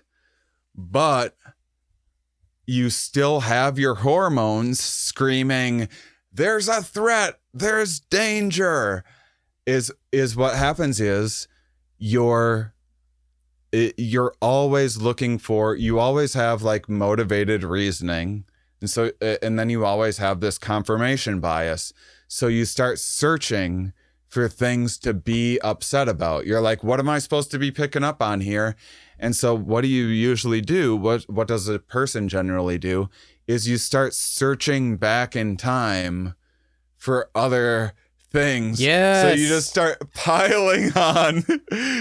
[SPEAKER 2] but you still have your hormones screaming, there's a threat, there's danger, is what happens is you're always looking for, you always have like motivated reasoning. And then you always have this confirmation bias. So you start searching for things to be upset about. You're like, what am I supposed to be picking up on here? And so what do you usually do? What does a person generally do is you start searching back in time for other things.
[SPEAKER 1] Yes.
[SPEAKER 2] So you just start piling on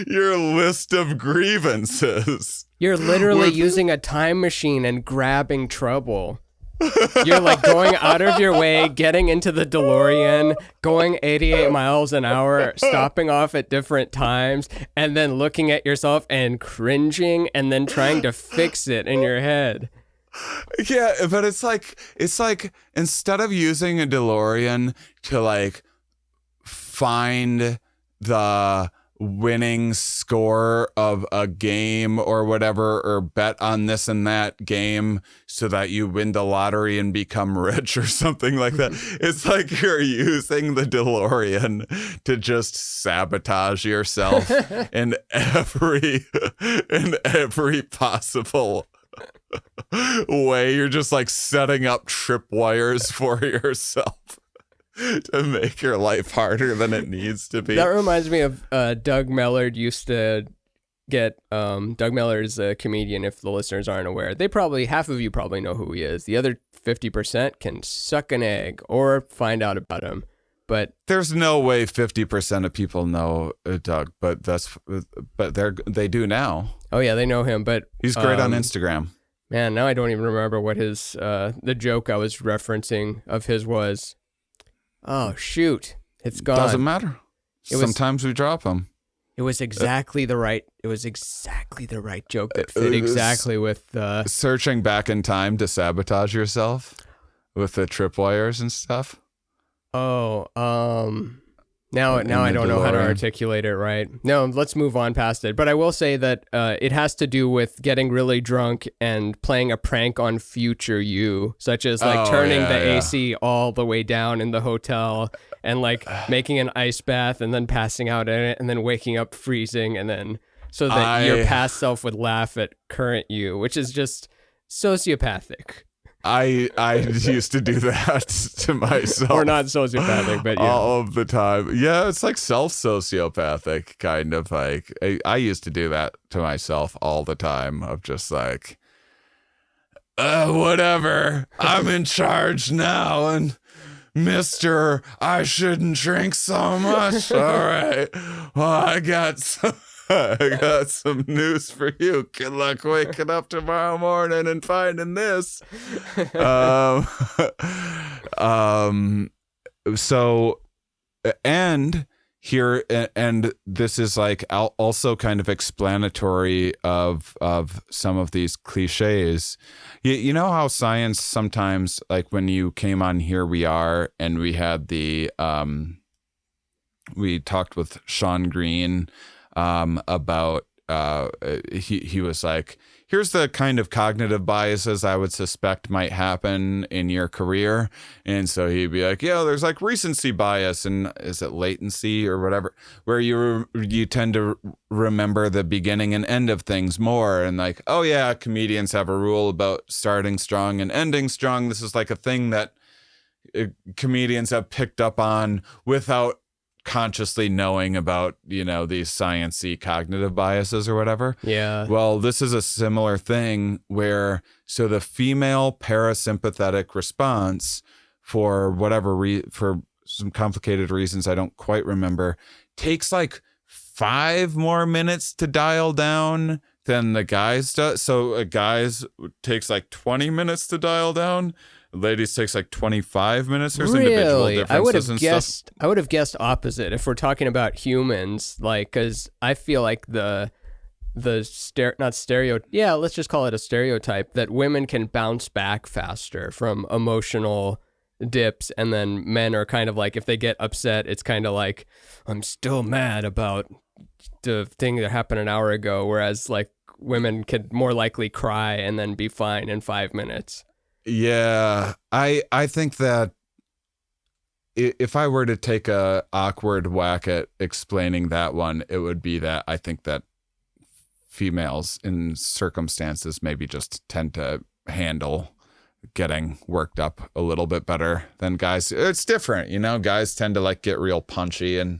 [SPEAKER 2] your list of grievances.
[SPEAKER 1] You're literally using a time machine and grabbing trouble. You're like going out of your way, getting into the DeLorean, going 88 miles an hour, stopping off at different times, and then looking at yourself and cringing and then trying to fix it in your head.
[SPEAKER 2] Yeah, but it's like instead of using a DeLorean to like find the winning score of a game or whatever, or bet on this and that game so that you win the lottery and become rich or something like that. It's like you're using the DeLorean to just sabotage yourself in every possible way. You're just like setting up tripwires for yourself to make your life harder than it needs to be.
[SPEAKER 1] That reminds me of Doug Mellard used to get, Doug Mellard is a comedian, if the listeners aren't aware. Half of you probably know who he is. The other 50% can suck an egg or find out about him. But
[SPEAKER 2] there's no way 50% of people know Doug, but they do now.
[SPEAKER 1] Oh yeah, they know him, but
[SPEAKER 2] he's great on Instagram.
[SPEAKER 1] Man, now I don't even remember what his, the joke I was referencing of his was. Oh, shoot. It's gone.
[SPEAKER 2] Doesn't matter. Sometimes we drop them.
[SPEAKER 1] It was exactly the right joke that fit exactly with
[SPEAKER 2] searching back in time to sabotage yourself with the tripwires and stuff.
[SPEAKER 1] Oh, now I don't know how to articulate it right. No, let's move on past it. But I will say that it has to do with getting really drunk and playing a prank on future you, such as like turning the AC all the way down in the hotel and like making an ice bath and then passing out in it and then waking up freezing, and then so that your past self would laugh at current you, which is just sociopathic.
[SPEAKER 2] I used to do that to myself.
[SPEAKER 1] Or not sociopathic, but yeah.
[SPEAKER 2] All of the time. Yeah, it's like self-sociopathic, kind of like. I used to do that to myself all the time, of just like, whatever. I'm in charge now, and Mister, I shouldn't drink so much. All right. Well, I got some news for you. Good luck waking up tomorrow morning and finding this. So, and here, and this is like also kind of explanatory of some of these cliches. You know how science sometimes, like when you came on Here We Are and we had we talked with Sean Green about he was like, here's the kind of cognitive biases I would suspect might happen in your career. And so he'd be like, yeah, there's like recency bias, and is it latency or whatever, where you tend to remember the beginning and end of things more. And like, oh yeah, comedians have a rule about starting strong and ending strong. This is like a thing that comedians have picked up on without consciously knowing about, these sciencey cognitive biases or whatever.
[SPEAKER 1] Yeah.
[SPEAKER 2] Well, this is a similar thing where, so the female parasympathetic response, for whatever for some complicated reasons I don't quite remember, takes like 5 more minutes to dial down than the guys does. So a guys takes like 20 minutes to dial down. Ladies takes like 25 minutes. There's individual differences.
[SPEAKER 1] I would have guessed opposite if we're talking about humans, like, because I feel like let's just call it a stereotype that women can bounce back faster from emotional dips, and then men are kind of like, if they get upset, it's kind of like, I'm still mad about the thing that happened an hour ago, whereas like women could more likely cry and then be fine in 5 minutes.
[SPEAKER 2] Yeah, I think that if I were to take a awkward whack at explaining that one, it would be that I think that females in circumstances maybe just tend to handle getting worked up a little bit better than guys. It's different, guys tend to like get real punchy and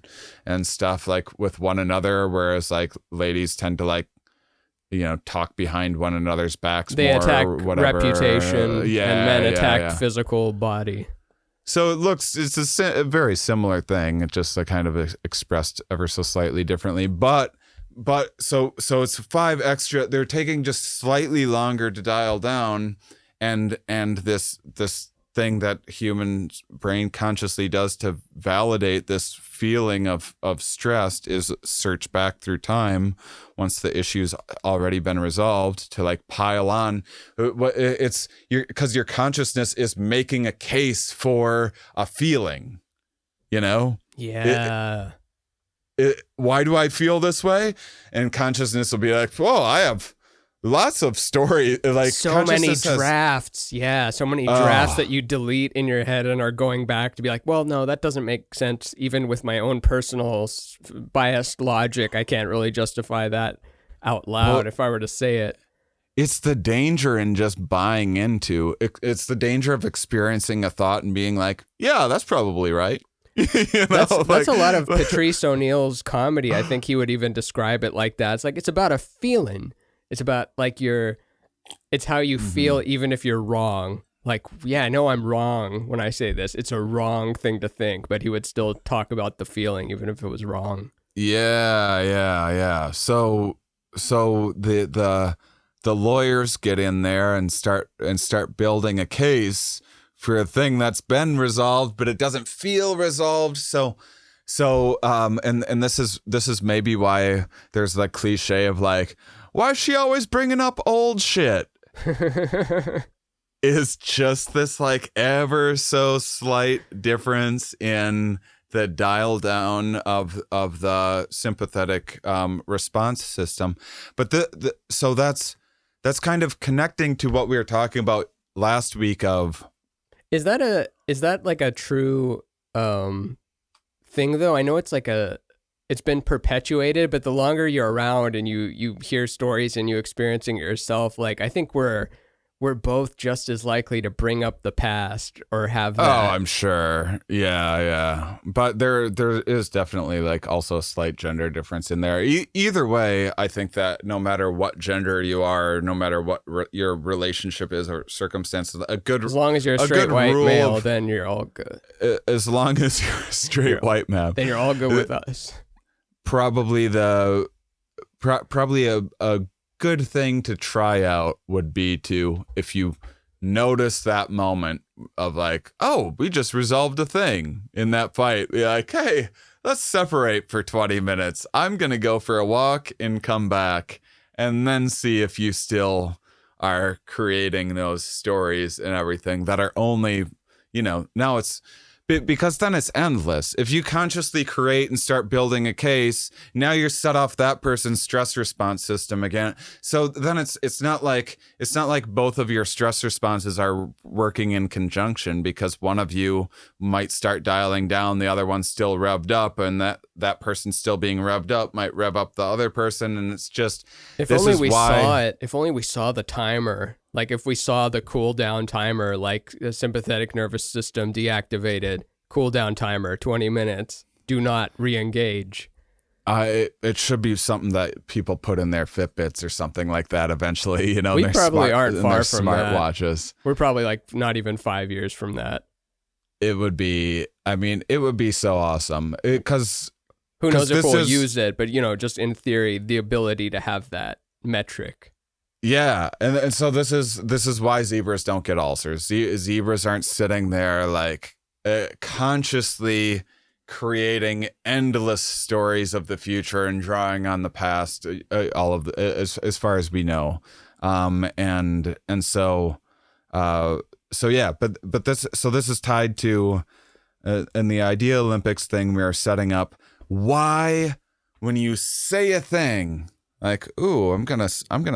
[SPEAKER 2] stuff like with one another, whereas like ladies tend to like, talk behind one another's backs.
[SPEAKER 1] They
[SPEAKER 2] more
[SPEAKER 1] attack
[SPEAKER 2] or whatever.
[SPEAKER 1] reputation, and men attack physical body.
[SPEAKER 2] So it's a very similar thing. It just kind of expressed ever so slightly differently. But so it's 5 extra. They're taking just slightly longer to dial down, and this thing that human brain consciously does to validate this feeling of stress is search back through time once the issue's already been resolved to like pile on. It's because your consciousness is making a case for a feeling,
[SPEAKER 1] Yeah.
[SPEAKER 2] Why do I feel this way? And consciousness will be like, whoa, I have lots of story, like
[SPEAKER 1] so many drafts. So many drafts that you delete in your head and are going back to be like, well, no, that doesn't make sense. Even with my own personal biased logic, I can't really justify that out loud if I were to say it.
[SPEAKER 2] It's the danger in just buying into it. It's the danger of experiencing a thought and being like, yeah, that's probably right.
[SPEAKER 1] That's a lot of Patrice O'Neal's comedy. I think he would even describe it like that. It's like, it's about a feeling. It's about like it's how you feel even if you're wrong. Like, yeah, I know I'm wrong when I say this. It's a wrong thing to think, but he would still talk about the feeling even if it was wrong.
[SPEAKER 2] Yeah. So the lawyers get in there and start building a case for a thing that's been resolved, but it doesn't feel resolved. So and this is maybe why there's the cliche of like, why is she always bringing up old shit? Is just this like ever so slight difference in the dial down of the sympathetic response system. But so that's kind of connecting to what we were talking about last week of.
[SPEAKER 1] Is that like a true thing though? I know it's been perpetuated, but the longer you're around and you hear stories and you experiencing it yourself, like I think we're we're both just as likely to bring up the past or have that.
[SPEAKER 2] Oh, I'm sure. Yeah. But there is definitely like also a slight gender difference in there. Either way, I think that no matter what gender you are, no matter what your relationship is or circumstances,
[SPEAKER 1] as long as you're a straight white male, then you're all good.
[SPEAKER 2] As long as you're a straight white man,
[SPEAKER 1] then you're all good with us.
[SPEAKER 2] Probably a good thing to try out would be to, if you notice that moment of like, oh, we just resolved a thing in that fight, be like, hey, let's separate for 20 minutes. I'm going to go for a walk and come back, and then see if you still are creating those stories and everything that are only, now it's, because then it's endless. If you consciously create and start building a case, now you're set off that person's stress response system again. So then it's not like both of your stress responses are working in conjunction, because one of you might start dialing down, the other one's still revved up, and that person still being revved up might rev up the other person, and it's just
[SPEAKER 1] if only we saw it. If only we saw the timer. Like if we saw the cool down timer, like the sympathetic nervous system deactivated, cool down timer, 20 minutes, do not re-engage.
[SPEAKER 2] It should be something that people put in their Fitbits or something like that eventually,
[SPEAKER 1] We probably aren't far from
[SPEAKER 2] smartwatches.
[SPEAKER 1] We're probably like not even 5 years from that.
[SPEAKER 2] It would be so awesome. Because
[SPEAKER 1] who knows if we'll use it, but just in theory, the ability to have that metric.
[SPEAKER 2] Yeah, and so this is why zebras don't get ulcers. Zebras aren't sitting there like consciously creating endless stories of the future and drawing on the past, all of as far as we know, and so yeah. But this is tied to in the Idea Olympics thing we are setting up. Why, when you say a thing, like, ooh, I'm gonna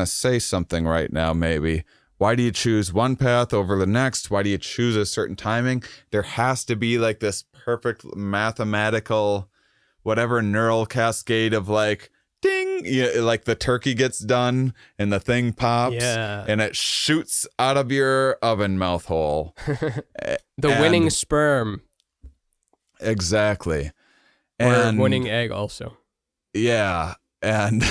[SPEAKER 2] say something right now, maybe. Why do you choose one path over the next? Why do you choose a certain timing? There has to be like this perfect mathematical, whatever neural cascade of like, ding, like the turkey gets done and the thing pops, and it shoots out of your oven mouth hole.
[SPEAKER 1] The winning sperm.
[SPEAKER 2] Exactly.
[SPEAKER 1] Or winning egg also.
[SPEAKER 2] Yeah, and...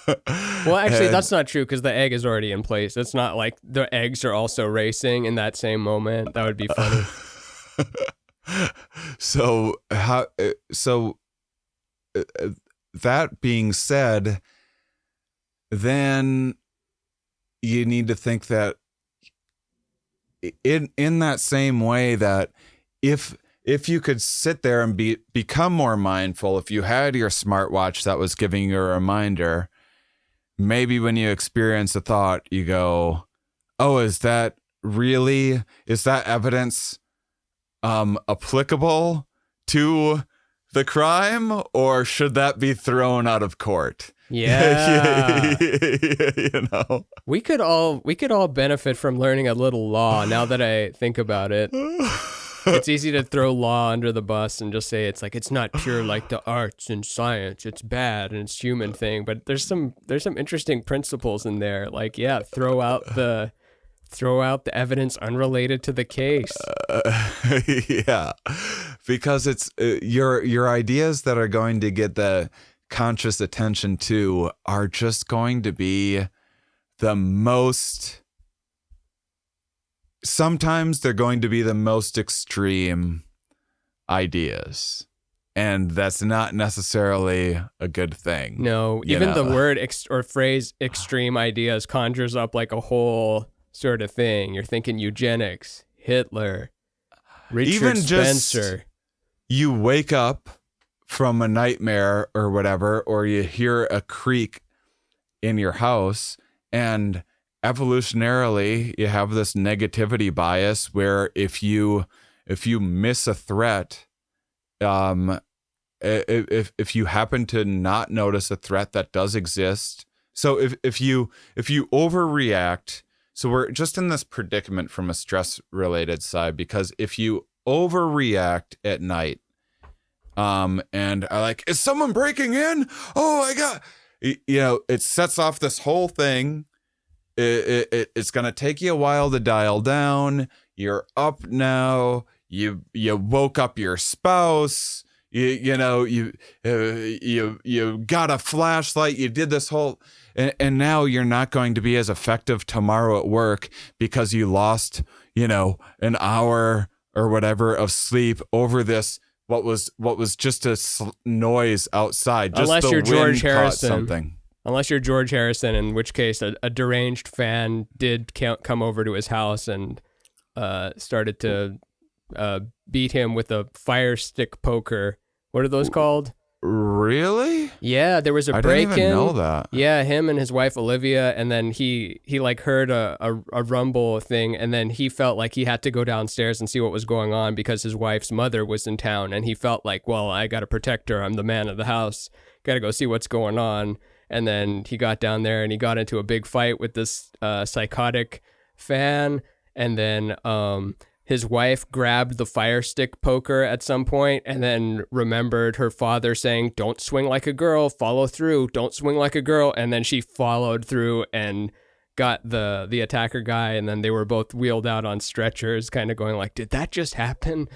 [SPEAKER 1] Well, actually, that's not true, because the egg is already in place. It's not like the eggs are also racing in that same moment. That would be funny.
[SPEAKER 2] That being said, then you need to think that in that same way that if you could sit there and become more mindful, if you had your smartwatch that was giving you a reminder, maybe when you experience a thought, you go, oh, is that evidence applicable to the crime, or should that be thrown out of court?
[SPEAKER 1] Yeah. We could all benefit from learning a little law now that I think about it. It's easy to throw law under the bus and just say it's not pure like the arts and science. It's bad and it's human thing. But there's some interesting principles in there. Like, yeah, throw out the evidence unrelated to the case.
[SPEAKER 2] Yeah, because it's your ideas that are going to get the conscious attention too are just going to be the most. Sometimes they're going to be the most extreme ideas, and that's not necessarily a good thing.
[SPEAKER 1] No, even the word or phrase extreme ideas conjures up like a whole sort of thing. You're thinking eugenics, Hitler, Richard
[SPEAKER 2] even
[SPEAKER 1] Spencer.
[SPEAKER 2] Just you wake up from a nightmare or whatever, or you hear a creak in your house, and evolutionarily, you have this negativity bias where if you miss a threat, if you happen to not notice a threat that does exist, so if you overreact, so we're just in this predicament from a stress related side, because if you overreact at night, and are like, is someone breaking in? Oh my God, it sets off this whole thing. it's going to take you a while to dial down. You're up now. You woke up your spouse. You got a flashlight. You did this whole, and now you're not going to be as effective tomorrow at work because you lost, an hour or whatever of sleep over this. What was just a noise outside. Just
[SPEAKER 1] unless
[SPEAKER 2] the
[SPEAKER 1] you're
[SPEAKER 2] wind
[SPEAKER 1] George
[SPEAKER 2] caught
[SPEAKER 1] Harrison.
[SPEAKER 2] something.
[SPEAKER 1] Unless you're George Harrison, in which case a deranged fan did come over to his house and started to beat him with a fire stick poker. What are those called?
[SPEAKER 2] Really?
[SPEAKER 1] Yeah, there was a break-in.
[SPEAKER 2] I didn't even know that.
[SPEAKER 1] Yeah, him and his wife Olivia, and then he like heard a rumble thing, and then he felt like he had to go downstairs and see what was going on because his wife's mother was in town, and he felt like, well, I got to protect her. I'm the man of the house. Got to go see what's going on. And then he got down there and he got into a big fight with this psychotic fan, and then his wife grabbed the fire stick poker at some point and then remembered her father saying, don't swing like a girl, follow through, don't swing like a girl. And then she followed through and got the attacker guy. And then they were both wheeled out on stretchers, kind of going like, did that just happen?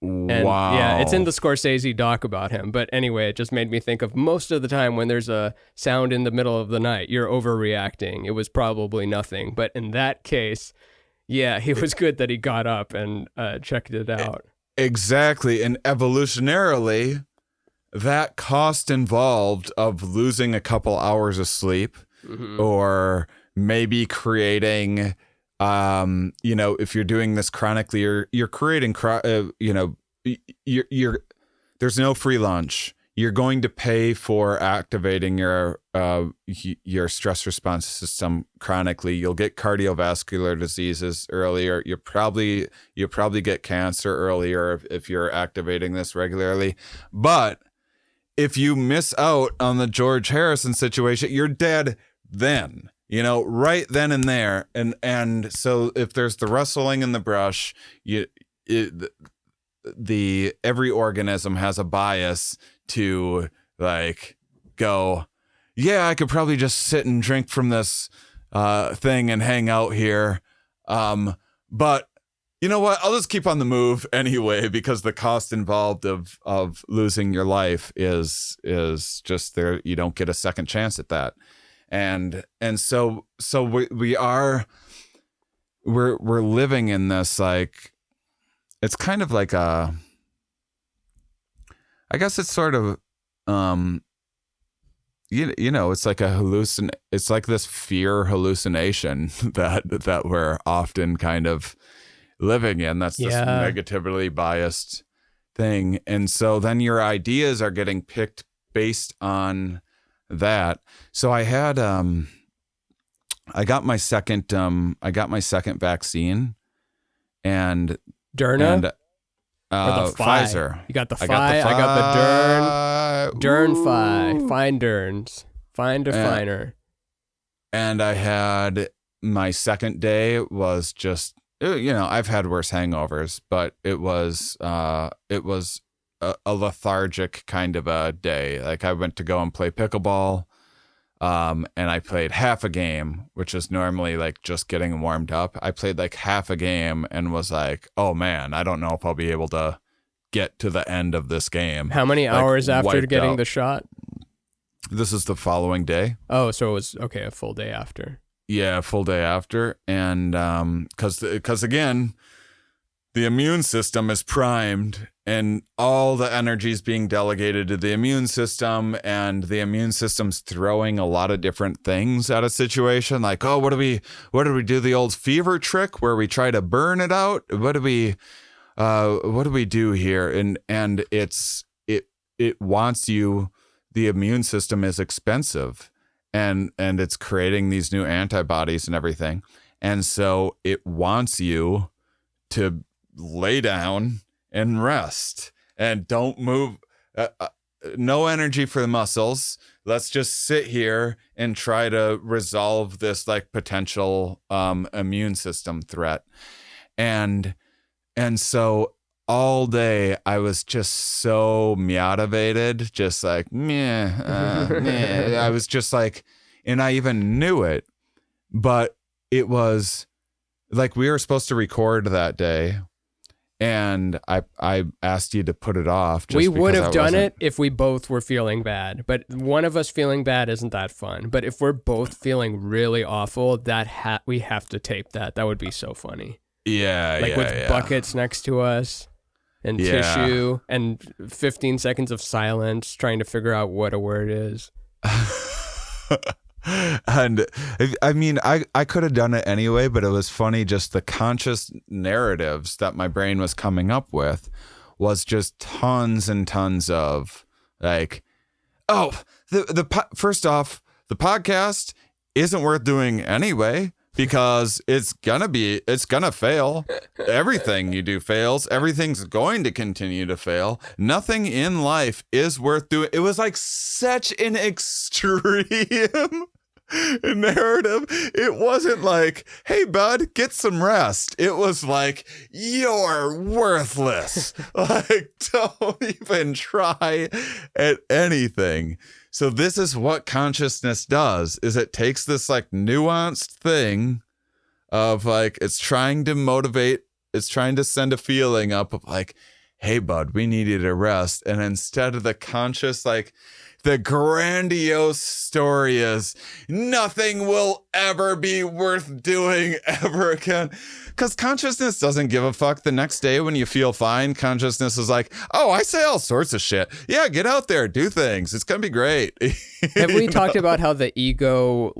[SPEAKER 1] And
[SPEAKER 2] wow.
[SPEAKER 1] Yeah, it's in the Scorsese doc about him. But anyway, it just made me think of most of the time when there's a sound in the middle of the night, you're overreacting. It was probably nothing. But in that case, yeah, it was good that he got up and checked it out.
[SPEAKER 2] Exactly. And evolutionarily, that cost involved of losing a couple hours of sleep, or maybe creating, if you're doing this chronically, you're creating, there's no free lunch. You're going to pay for activating your stress response system chronically. You'll get cardiovascular diseases earlier. You probably get cancer earlier if you're activating this regularly. But if you miss out on the George Harrison situation, you're dead then. Right then and there. And so if there's the rustling in the brush, every organism has a bias to like go, yeah, I could probably just sit and drink from this thing and hang out here. But you know what? I'll just keep on the move anyway, because the cost involved of losing your life is just there. You don't get a second chance at that. And so we're living in this, like, it's kind of like I guess it's sort of, it's like it's like this fear hallucination that we're often kind of living in. That's this negatively biased thing. And so then your ideas are getting picked based on that. So I had, I got my second vaccine, and
[SPEAKER 1] Derna?
[SPEAKER 2] And,
[SPEAKER 1] or the
[SPEAKER 2] Pfizer.
[SPEAKER 1] You got the Pfi. I got the Dern Pfi. Fine Derns. Fine definer.
[SPEAKER 2] And I had my second day was just, I've had worse hangovers, but it was a lethargic kind of a day. Like, I went to go and play pickleball, and I played half a game, which is normally like just getting warmed up. I played like half a game and was like, oh man, I don't know if I'll be able to get to the end of this game.
[SPEAKER 1] How many hours after getting the shot?
[SPEAKER 2] This is the following day.
[SPEAKER 1] Oh, so it was, okay, a full day after.
[SPEAKER 2] Yeah, a full day after. And because again, the immune system is primed and all the energy is being delegated to the immune system, and the immune system's throwing a lot of different things at a situation. Like, oh, what do we do? The old fever trick where we try to burn it out. What do we do here? And it wants you. The immune system is expensive, and it's creating these new antibodies and everything. And so it wants you to lay down and rest and don't move. No energy for the muscles. Let's just sit here and try to resolve this like potential immune system threat. And so all day I was just so motivated, just like meh. I was just like, and I even knew it, but it was like we were supposed to record that day, and I asked you to put it off.
[SPEAKER 1] We would have done it if we both were feeling bad, but one of us feeling bad isn't that fun. But if we're both feeling really awful, we have to tape that. That would be so funny.
[SPEAKER 2] Yeah,
[SPEAKER 1] like with buckets next to us and tissue and 15 seconds of silence trying to figure out what a word is.
[SPEAKER 2] And I mean, I could have done it anyway, but it was funny. Just the conscious narratives that my brain was coming up with was just tons and tons of like, oh, first off, the podcast isn't worth doing anyway because it's gonna fail. Everything you do fails. Everything's going to continue to fail. Nothing in life is worth doing. It was like such an extreme narrative. It wasn't like, hey bud, get some rest. It was like, you're worthless. Like, don't even try at anything. So this is what consciousness does, is it takes this like nuanced thing of like, it's trying to motivate, it's trying to send a feeling up of like, hey bud, we need you to rest. And instead of the conscious, like, the grandiose story is nothing will ever be worth doing ever again. Because consciousness doesn't give a fuck. The next day when you feel fine, consciousness is like, oh, I say all sorts of shit. Yeah, get out there, do things. It's going to be great.
[SPEAKER 1] Have we talked about how the ego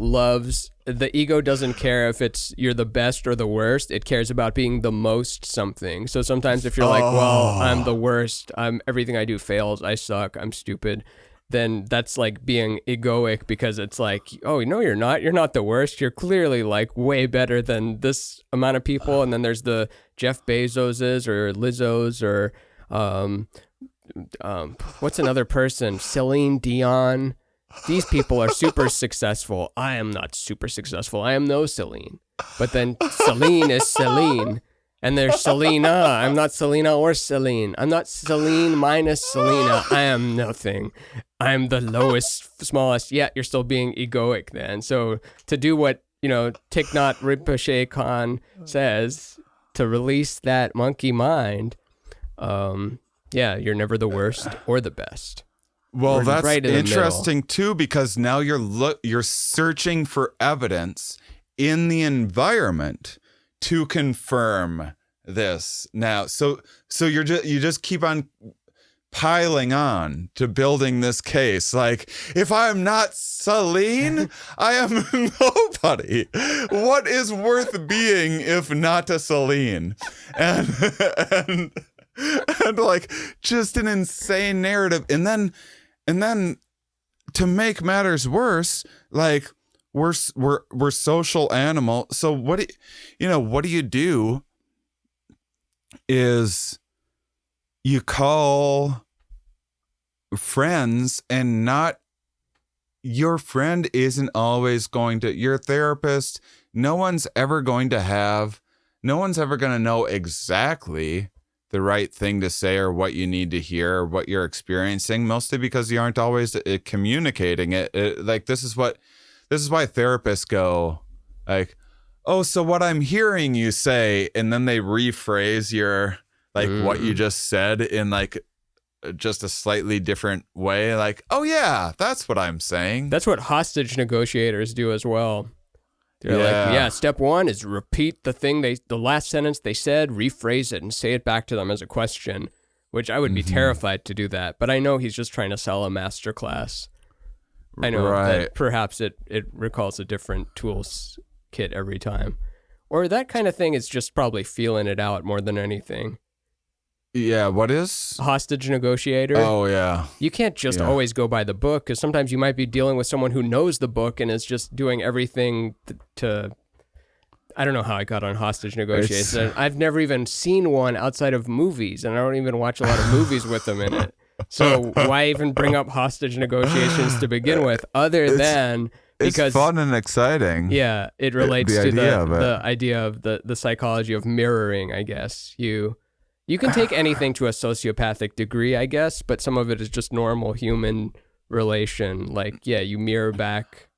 [SPEAKER 1] doesn't care if you're the best or the worst. It cares about being the most something. So sometimes if you're like, well, I'm the worst, everything I do fails, I suck, I'm stupid, then that's like being egoic, because it's like, oh, no, you're not the worst. You're clearly like way better than this amount of people. And then there's the Jeff Bezoses or Lizzos or what's another person? Celine Dion. These people are super successful. I am not super successful. I am no Celine. But then Celine is Celine. And there's Selena. I'm not Selena or Celine. I'm not Celine minus Selena. I am nothing. I'm the lowest, smallest. Yeah, you're still being egoic then. So to do what, Thich Nhat Rinpoche Khan says, to release that monkey mind, you're never the worst or the best.
[SPEAKER 2] Well, that's right interesting too, because now you're searching for evidence in the environment to confirm this. Now, so you just keep on piling on to building this case. Like, if I am not Celine, I am nobody. What is worth being if not a Celine? And like, just an insane narrative. And then to make matters worse, like, we're social animal. So what do you do is you call friends, and not your friend isn't always going to, your therapist, no one's ever going to know exactly the right thing to say or what you need to hear or what you're experiencing, mostly because you aren't always communicating it. Like, this is why therapists go like, oh, so what I'm hearing you say, and then they rephrase your, like, what you just said in like just a slightly different way. Like, oh yeah, that's what I'm saying.
[SPEAKER 1] That's what hostage negotiators do as well. They're like, step one is repeat the last sentence they said, rephrase it and say it back to them as a question, which I would be terrified to do that. But I know he's just trying to sell a masterclass. I know that perhaps it recalls a different tools kit every time. Or that kind of thing is just probably feeling it out more than anything.
[SPEAKER 2] Yeah, what is?
[SPEAKER 1] Hostage negotiator.
[SPEAKER 2] Oh, yeah.
[SPEAKER 1] You can't just always go by the book, because sometimes you might be dealing with someone who knows the book and is just doing everything to... I don't know how I got on hostage negotiators. I've never even seen one outside of movies, and I don't even watch a lot of movies with them in it. So why even bring up hostage negotiations to begin with, other than because
[SPEAKER 2] it's fun and exciting.
[SPEAKER 1] Yeah, it relates to the idea of the psychology of mirroring, I guess. You can take anything to a sociopathic degree, I guess, but some of it is just normal human relation. Like, yeah, you mirror back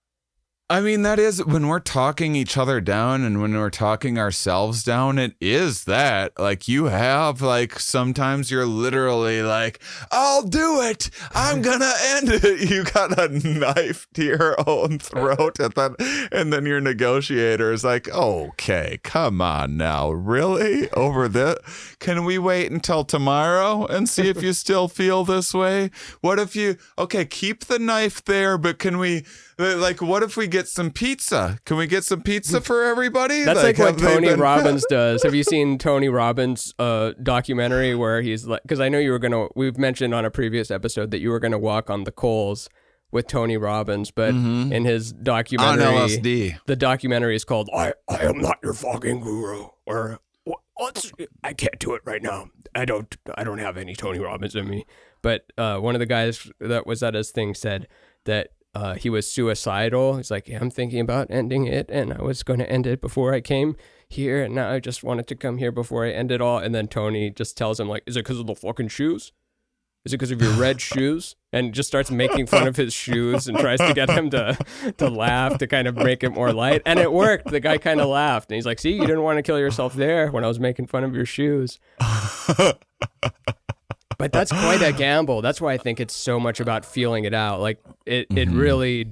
[SPEAKER 2] I mean, that is when we're talking each other down and when we're talking ourselves down, it is that. Like, you have, like, sometimes you're literally like, I'll do it. I'm going to end it. You got a knife to your own throat. And then your negotiator is like, okay, come on now. Really? Over this? Can we wait until tomorrow and see if you still feel this way? What if you, okay, keep the knife there, but can we, like, what if we get some pizza? Can we get some pizza for everybody?
[SPEAKER 1] That's like what Tony Robbins does. Have you seen Tony Robbins' documentary where he's like, because I know we've mentioned on a previous episode that you were going to walk on the coals with Tony Robbins, but in his documentary,
[SPEAKER 2] on LSD.
[SPEAKER 1] The documentary is called I Am Not Your Fucking Guru, or I can't do it right now. I don't have any Tony Robbins in me. But one of the guys that was at his thing said that he was suicidal. He's like, yeah, I'm thinking about ending it, and I was going to end it before I came here, and now I just wanted to come here before I end it all. And then Tony just tells him, like, is it because of the fucking shoes? Is it because of your red shoes? And just starts making fun of his shoes and tries to get him to laugh, to kind of make it more light. And it worked. The guy kind of laughed. And he's like, see, you didn't want to kill yourself there when I was making fun of your shoes. But that's quite a gamble. That's why I think it's so much about feeling it out. Like, it really,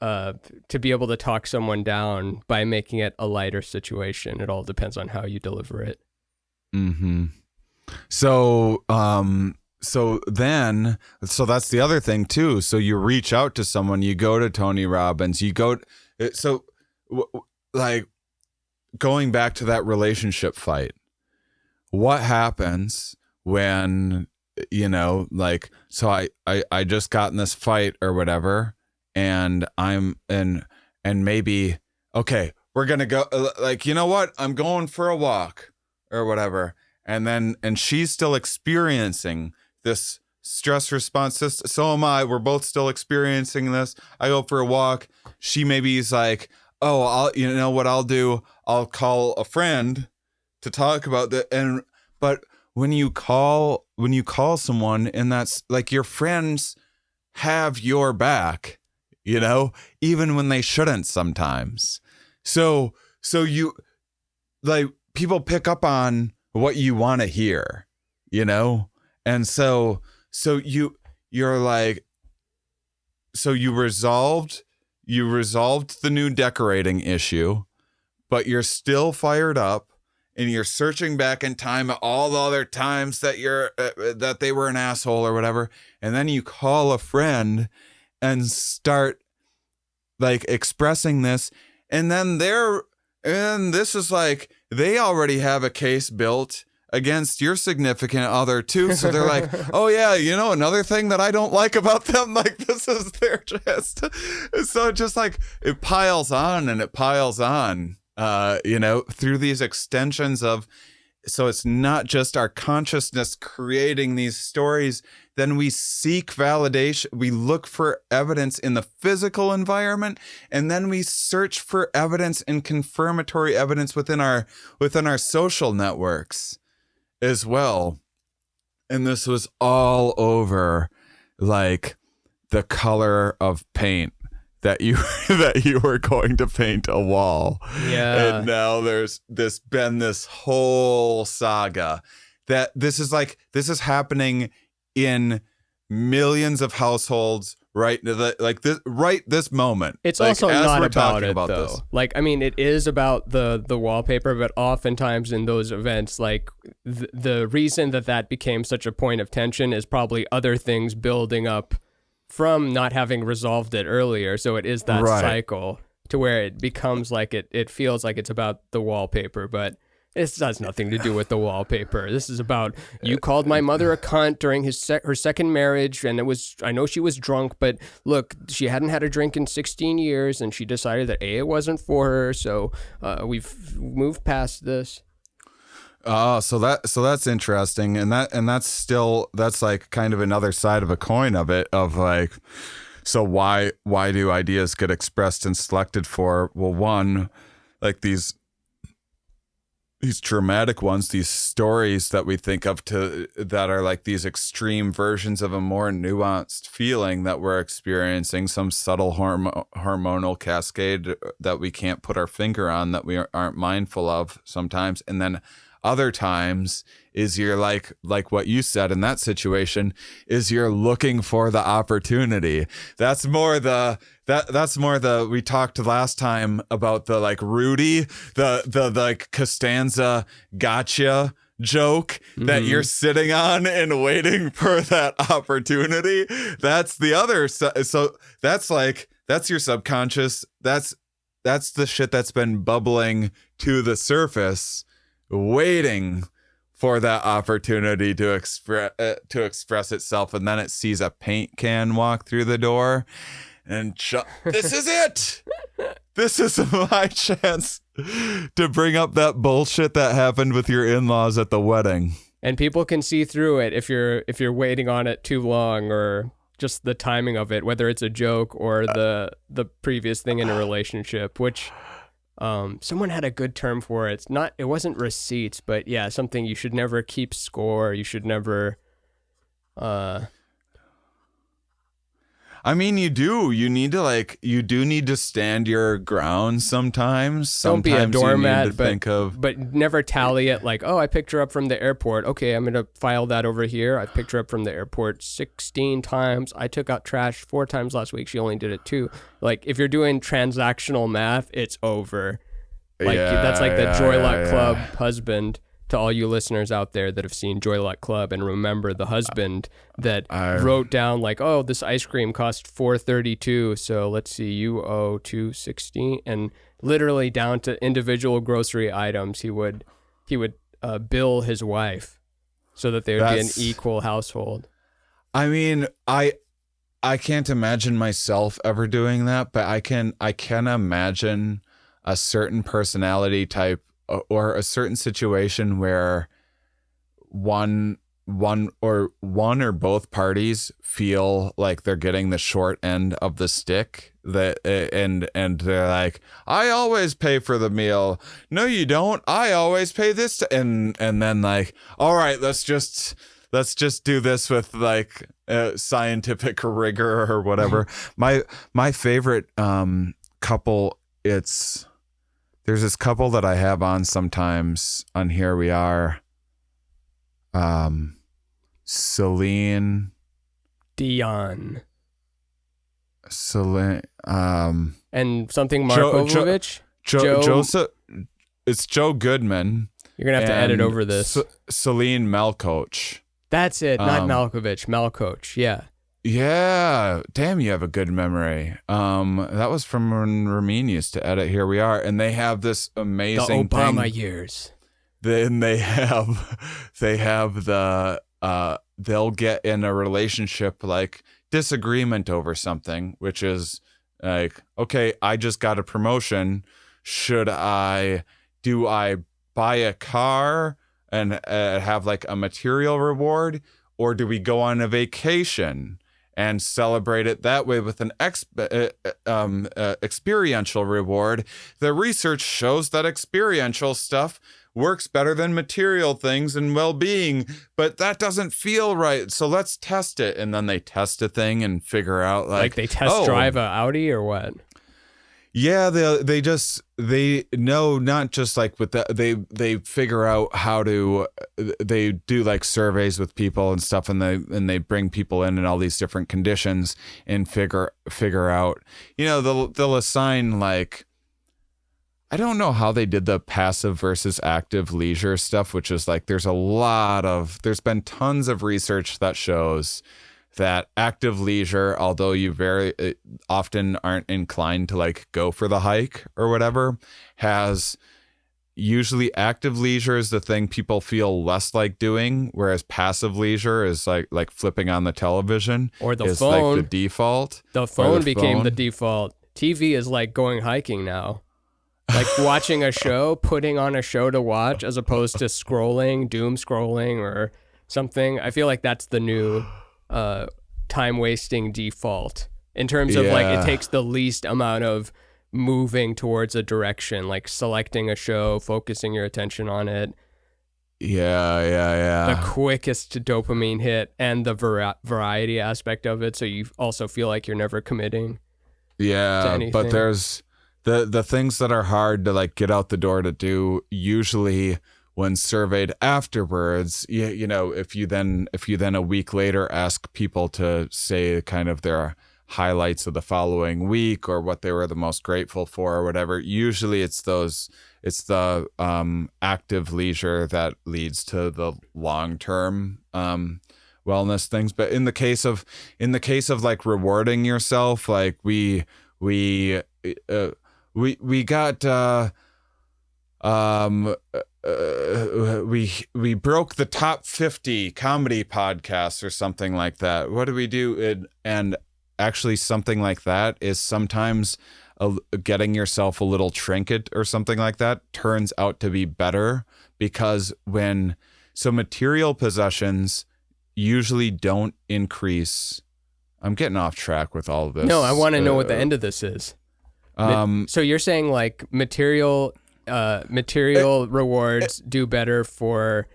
[SPEAKER 1] to be able to talk someone down by making it a lighter situation, it all depends on how you deliver it.
[SPEAKER 2] Mm-hmm. So that's the other thing too. So you reach out to someone, you go to Tony Robbins, like, going back to that relationship fight, what happens when, you know, like, so I just got in this fight or whatever, and maybe, okay, we're going to go, like, you know what? I'm going for a walk or whatever. And she's still experiencing this stress response. So am I. We're both still experiencing this. I go for a walk. She maybe is like, oh, you know what I'll do? I'll call a friend to talk about that. But when you call someone, and that's like, your friends have your back, you know, even when they shouldn't sometimes. So you, like, people pick up on what you want to hear, you know? And so you're like, so you resolved the new decorating issue, but you're still fired up, and you're searching back in time at all the other times that that they were an asshole or whatever. And then you call a friend and start, like, expressing this. And then this is like, they already have a case built against your significant other too. So they're like, oh yeah, you know, another thing that I don't like about them, like, this is their just, so just like, it piles on and it piles on, you know, through these extensions of, so it's not just our consciousness creating these stories. Then we seek validation. We look for evidence in the physical environment, and then we search for evidence and confirmatory evidence within our social networks as well. And this was all over, like, the color of paint that you were going to paint a wall.
[SPEAKER 1] Yeah.
[SPEAKER 2] And now there's been this whole saga that this is happening in millions of households right this moment.
[SPEAKER 1] It's
[SPEAKER 2] like,
[SPEAKER 1] also not about it,
[SPEAKER 2] about
[SPEAKER 1] though.
[SPEAKER 2] This.
[SPEAKER 1] Like, I mean, it is about the wallpaper, but oftentimes in those events, like, the reason that became such a point of tension is probably other things building up from not having resolved it earlier. So it is that cycle to where it becomes like it feels like it's about the wallpaper, but this has nothing to do with the wallpaper. This is about, you called my mother a cunt during her second marriage, and I know she was drunk, but look, she hadn't had a drink in 16 years, and she decided that it wasn't for her, so we've moved past this.
[SPEAKER 2] So that's interesting, and that's like kind of another side of a coin of it, of like, so why do ideas get expressed and selected for? Well, one, like, these these dramatic ones, these stories that we think of that are like these extreme versions of a more nuanced feeling that we're experiencing, some subtle hormonal cascade that we can't put our finger on, that we aren't mindful of sometimes. And then other times is you're like what you said in that situation, is you're looking for the opportunity. That's more the we talked last time about the like Rudy, the like Costanza gotcha joke that you're sitting on and waiting for that opportunity. That's the other. So that's your subconscious. That's the shit that's been bubbling to the surface, waiting for that opportunity to express itself. And then it sees a paint can walk through the door and this is it. This is my chance to bring up that bullshit that happened with your in-laws at the wedding.
[SPEAKER 1] And people can see through it if you're waiting on it too long, or just the timing of it, whether it's a joke or the previous thing in a relationship, which someone had a good term for it. It wasn't receipts, but yeah, something you should never keep score. You should never,
[SPEAKER 2] I mean, you do need to stand your ground sometimes.
[SPEAKER 1] Don't be a doormat,
[SPEAKER 2] but
[SPEAKER 1] never tally it like, oh, I picked her up from the airport. Okay, I'm going to file that over here. I picked her up from the airport 16 times. I took out trash 4 times last week. She only did it 2. Like, if you're doing transactional math, it's over. Like, that's like the Joy Luck Club husband. To all you listeners out there that have seen Joy Luck Club and remember the husband that wrote down like, oh, this ice cream cost $4.32, so let's see, you owe $2.16, and literally down to individual grocery items, he would bill his wife so that they would be an equal household.
[SPEAKER 2] I mean, I can't imagine myself ever doing that, but I can imagine a certain personality type or a certain situation where one or both parties feel like they're getting the short end of the stick, and they're like, I always pay for the meal. No, you don't. I always pay this. And then like, all right, let's just do this with like scientific rigor or whatever. My favorite couple, there's this couple that I have on sometimes on Here We Are. Celine
[SPEAKER 1] Dion.
[SPEAKER 2] Celine.
[SPEAKER 1] And something Markovich.
[SPEAKER 2] Joseph. It's Joe Goodman.
[SPEAKER 1] You're going to have to edit over this.
[SPEAKER 2] Celine Malcoach.
[SPEAKER 1] That's it. Not Malkovich. Malcoach. Yeah.
[SPEAKER 2] Yeah, damn, you have a good memory. That was from when Ramin used to edit Here We Are, and they have this amazing
[SPEAKER 1] the Obama years.
[SPEAKER 2] Then they have they'll get in a relationship like disagreement over something, which is like, okay, I just got a promotion. Do I buy a car and have like a material reward, or do we go on a vacation and celebrate it that way with an experiential reward? The research shows that experiential stuff works better than material things and well-being, but that doesn't feel right. So let's test it. And then they test a thing and figure out like
[SPEAKER 1] they test drive a Audi or what?
[SPEAKER 2] Yeah, they know, not just like with that, they figure out how to, they do like surveys with people and stuff, and they bring people in all these different conditions and figure out, they'll assign like, I don't know how they did the passive versus active leisure stuff, which is like, there's been tons of research that shows that active leisure, although you very often aren't inclined to like go for the hike or whatever, has usually active leisure is the thing people feel less like doing, whereas passive leisure is like flipping on the television
[SPEAKER 1] or the
[SPEAKER 2] is
[SPEAKER 1] phone.
[SPEAKER 2] Like the default.
[SPEAKER 1] The phone became the default. TV is like going hiking now. Like watching a show, putting on a show to watch as opposed to scrolling, doom scrolling or something. I feel like that's the new time wasting default in terms of like it takes the least amount of moving towards a direction, like selecting a show, focusing your attention on it.
[SPEAKER 2] Yeah.
[SPEAKER 1] The quickest dopamine hit and the variety aspect of it. So you also feel like you're never committing.
[SPEAKER 2] Yeah, but there's the things that are hard to like get out the door to do, usually when surveyed afterwards, you know, if you then a week later ask people to say kind of their highlights of the following week or what they were the most grateful for or whatever, usually it's the active leisure that leads to the long-term wellness things. But in the case of like rewarding yourself, like we got we broke the top 50 comedy podcasts or something like that. What do we do? And actually something like that is sometimes getting yourself a little trinket or something like that turns out to be better, because material possessions usually don't increase. I'm getting off track with all of this.
[SPEAKER 1] No, I want to know what the end of this is. So you're saying like material rewards do better for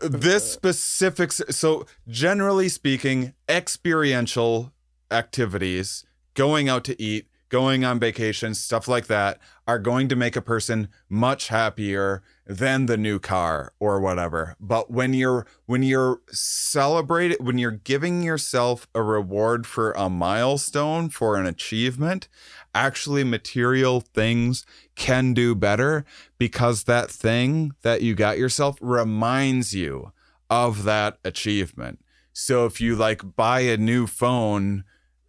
[SPEAKER 2] this specific. So generally speaking, experiential activities, going out to eat, going on vacation, stuff like that, are going to make a person much happier than the new car or whatever. But when you're celebrating, when you're giving yourself a reward for a milestone, for an achievement, actually material things can do better, because that thing that you got yourself reminds you of that achievement. So if you like buy a new phone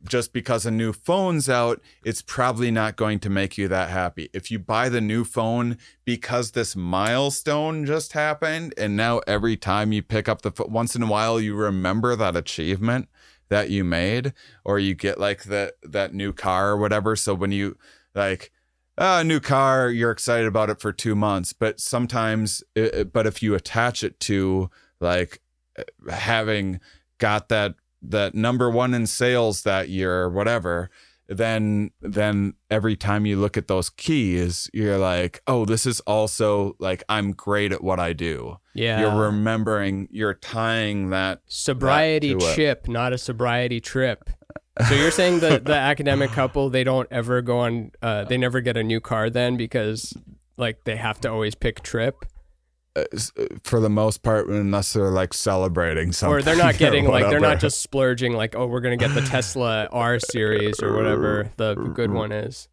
[SPEAKER 2] just because a new phone's out, it's probably not going to make you that happy. If you buy the new phone because this milestone just happened, and now every time you pick up the phone, once in a while you remember that achievement that you made, or you get like that new car or whatever. So when you like a new car, you're excited about it for 2 months, but sometimes, but if you attach it to like having got that number one in sales that year or whatever, then every time you look at those keys, you're like, oh, this is also like, I'm great at what I do.
[SPEAKER 1] Yeah.
[SPEAKER 2] You're tying that
[SPEAKER 1] sobriety chip, not a sobriety trip. So you're saying that the academic couple, they don't ever go on, they never get a new car then, because like they have to always pick trip?
[SPEAKER 2] For the most part, unless they're like celebrating something,
[SPEAKER 1] or they're not getting like, they're not just splurging like, oh, we're gonna get the Tesla R series or whatever the good one is.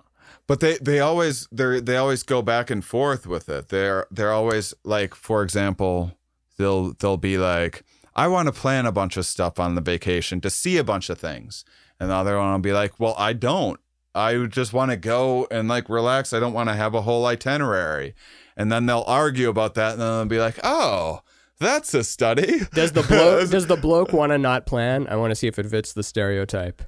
[SPEAKER 2] But they always go back and forth with it. They're always like, for example, they'll be like, I want to plan a bunch of stuff on the vacation to see a bunch of things, and the other one will be like, well, I don't. I just want to go and like relax. I don't want to have a whole itinerary. And then they'll argue about that, and then they'll be like, oh, that's a study.
[SPEAKER 1] Does the bloke want to not plan? I want to see if it fits the stereotype.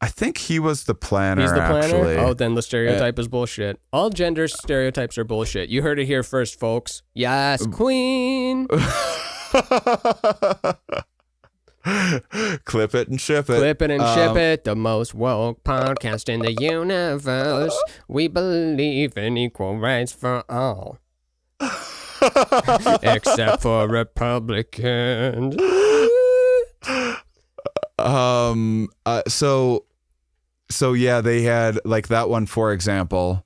[SPEAKER 2] I think he was the planner.
[SPEAKER 1] He's the planner?
[SPEAKER 2] Actually.
[SPEAKER 1] Oh, then the stereotype is bullshit. All gender stereotypes are bullshit. You heard it here first, folks. Yes, queen.
[SPEAKER 2] Clip it and ship it.
[SPEAKER 1] Clip it and ship it. The most woke podcast in the universe. We believe in equal rights for all. Except for Republicans.
[SPEAKER 2] So yeah, they had like that one, for example.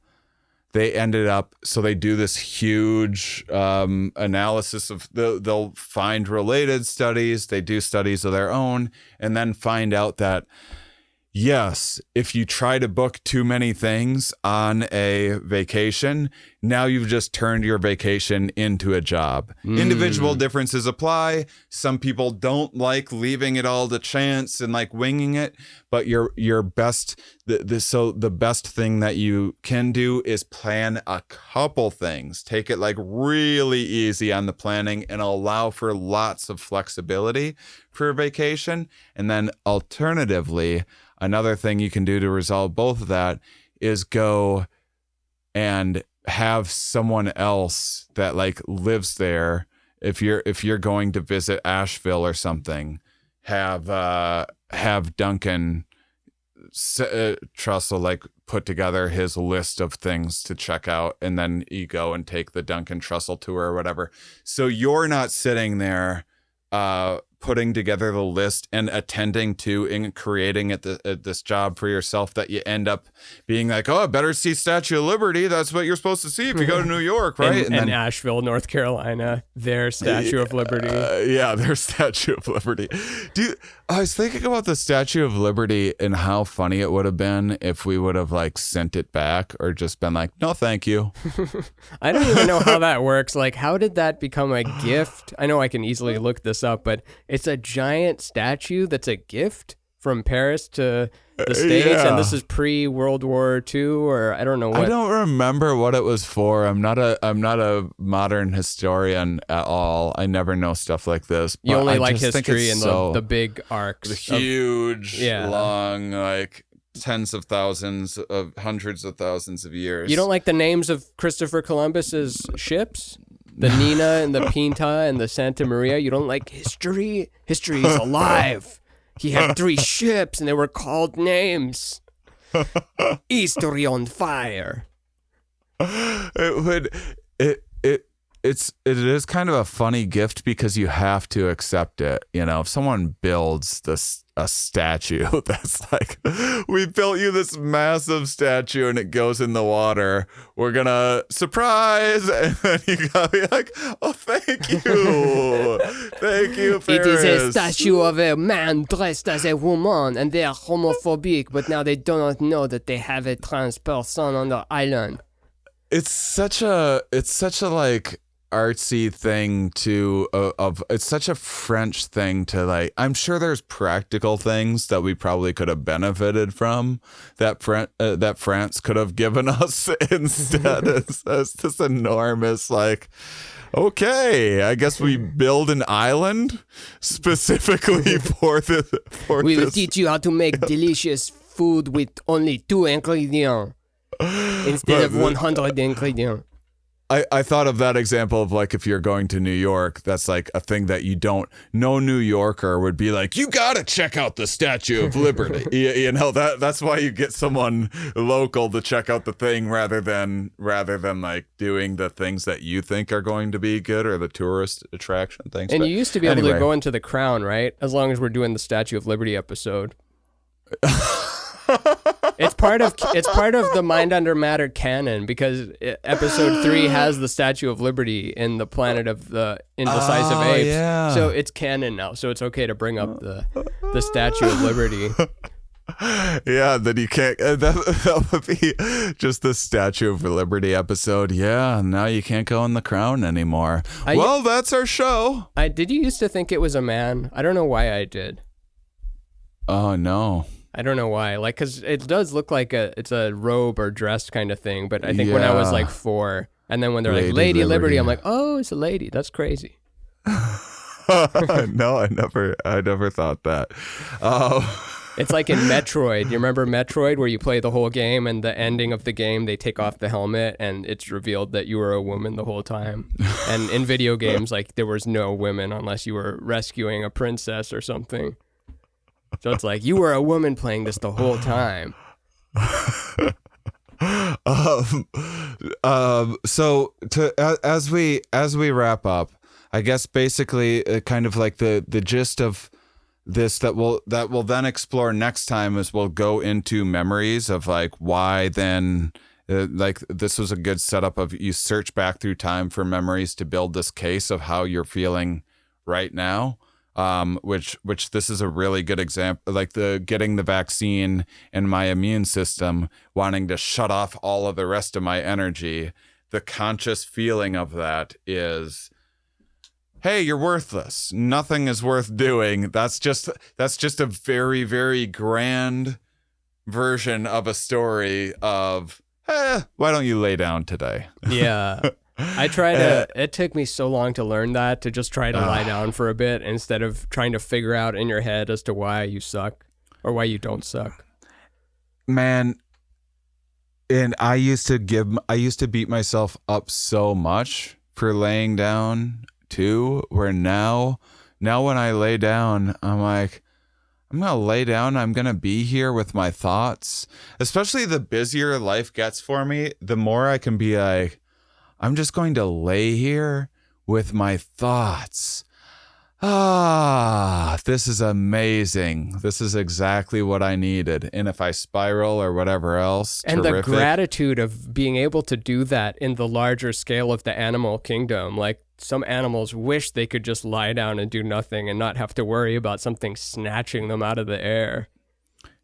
[SPEAKER 2] They ended up, so they do this huge analysis of, they'll find related studies, they do studies of their own, and then find out that, yes, if you try to book too many things on a vacation, now you've just turned your vacation into a job. Individual differences apply. Some people don't like leaving it all to chance and like winging it, but your best, the best thing that you can do is plan a couple things. Take it like really easy on the planning and allow for lots of flexibility for a vacation. And then alternatively, another thing you can do to resolve both of that is go and have someone else that like lives there. If you're going to visit Asheville or something, have Duncan Trussell like put together his list of things to check out, and then you go and take the Duncan Trussell tour or whatever. So you're not sitting there putting together the list and attending to and creating this job for yourself that you end up being like, oh, I better see Statue of Liberty. That's what you're supposed to see if you go to New York, right?
[SPEAKER 1] And then Asheville, North Carolina, their Statue of Liberty.
[SPEAKER 2] Yeah, their Statue of Liberty. I was thinking about the Statue of Liberty and how funny it would have been if we would have like sent it back or just been like, no, thank you.
[SPEAKER 1] I don't even know how that works. Like, how did that become a gift? I know I can easily look this up, but it's a giant statue that's a gift from Paris to the States, and this is pre-World War II, or I don't know what.
[SPEAKER 2] I don't remember what it was for. I'm not a modern historian at all. I never know stuff like this.
[SPEAKER 1] You only like history and the big arcs.
[SPEAKER 2] The huge, long, like tens of thousands of hundreds of thousands of years.
[SPEAKER 1] You don't like the names of Christopher Columbus's ships? The Nina and the Pinta and the Santa Maria? You don't like history? History is alive. He had 3 ships and they were called names. History on fire.
[SPEAKER 2] It is kind of a funny gift because you have to accept it. You know, if someone builds a statue that's like, we built you this massive statue and it goes in the water, we're gonna surprise, and then you gotta be like, oh, thank you, Paris.
[SPEAKER 1] It is a statue of a man dressed as a woman, and they are homophobic, but now they do not know that they have a trans person on the island.
[SPEAKER 2] It's such a like artsy thing it's such a French thing to like. I'm sure there's practical things that we probably could have benefited from that France could have given us instead. It's this enormous like, okay, I guess we build an island specifically for this.
[SPEAKER 1] We will teach you how to make delicious food with only 2 ingredients instead of 100 ingredients.
[SPEAKER 2] I thought of that example of like, if you're going to New York, that's like a thing that no New Yorker would be like, you gotta check out the Statue of Liberty. you know, that's why you get someone local to check out the thing rather than like doing the things that you think are going to be good or the tourist attraction things.
[SPEAKER 1] And you used to be able to go into the Crown, right? As long as we're doing the Statue of Liberty episode. It's part of the Mind Under Matter canon because episode 3 has the Statue of Liberty in the planet of the indecisive apes.
[SPEAKER 2] Yeah.
[SPEAKER 1] So it's canon now. So it's okay to bring up the Statue of Liberty.
[SPEAKER 2] Yeah, then you can't. That would be just the Statue of Liberty episode. Yeah, now you can't go in the Crown anymore. Well, that's our show.
[SPEAKER 1] Did you used to think it was a man? I don't know why I did.
[SPEAKER 2] Oh no.
[SPEAKER 1] I don't know why, like, because it does look like it's a robe or dress kind of thing, but I think when I was like 4, and then when they're like Lady Liberty, I'm like, oh, it's a lady. That's crazy.
[SPEAKER 2] No, I never thought that.
[SPEAKER 1] It's like in Metroid. You remember Metroid where you play the whole game and the ending of the game, they take off the helmet and it's revealed that you were a woman the whole time. And in video games, like there was no women unless you were rescuing a princess or something. So it's like you were a woman playing this the whole time.
[SPEAKER 2] So as we wrap up, I guess basically kind of like the gist of this that we'll then explore next time is we'll go into memories of like why then like this was a good setup of you search back through time for memories to build this case of how you're feeling right now. Which this is a really good example, like the getting the vaccine and my immune system wanting to shut off all of the rest of my energy. The conscious feeling of that is, hey, you're worthless. Nothing is worth doing. That's just a very, very grand version of a story of, why don't you lay down today?
[SPEAKER 1] Yeah. I try to, it took me so long to learn that, to just try to lie down for a bit instead of trying to figure out in your head as to why you suck or why you don't suck.
[SPEAKER 2] Man, and I used to beat myself up so much for laying down too, where now when I lay down, I'm like, I'm going to lay down. I'm going to be here with my thoughts. Especially the busier life gets for me, the more I can be like, I'm just going to lay here with my thoughts. This is amazing. This is exactly what I needed. And if I spiral or whatever else,
[SPEAKER 1] and
[SPEAKER 2] terrific.
[SPEAKER 1] The gratitude of being able to do that in the larger scale of the animal kingdom, like some animals wish they could just lie down and do nothing and not have to worry about something snatching them out of the air.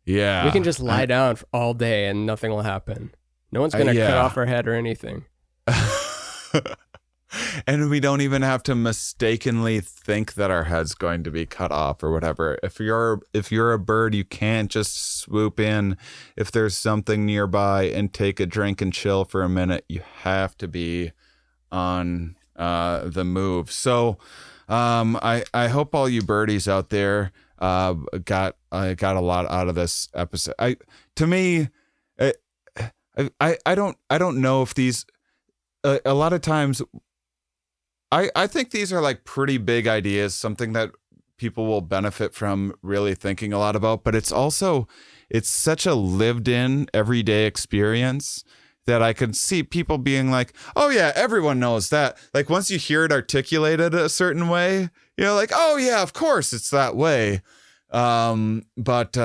[SPEAKER 2] Yeah.
[SPEAKER 1] We can just lie down all day and nothing will happen. No one's going to cut off our head or anything.
[SPEAKER 2] And we don't even have to mistakenly think that our head's going to be cut off or whatever. If you're a bird, you can't just swoop in if there's something nearby and take a drink and chill for a minute. You have to be on the move. So I hope all you birdies out there got a lot out of this episode. I don't know if these a lot of times I think these are like pretty big ideas, something that people will benefit from really thinking a lot about, but it's such a lived in everyday experience that I could see people being like, oh yeah, everyone knows that. Like once you hear it articulated a certain way, like, oh yeah, of course it's that way. But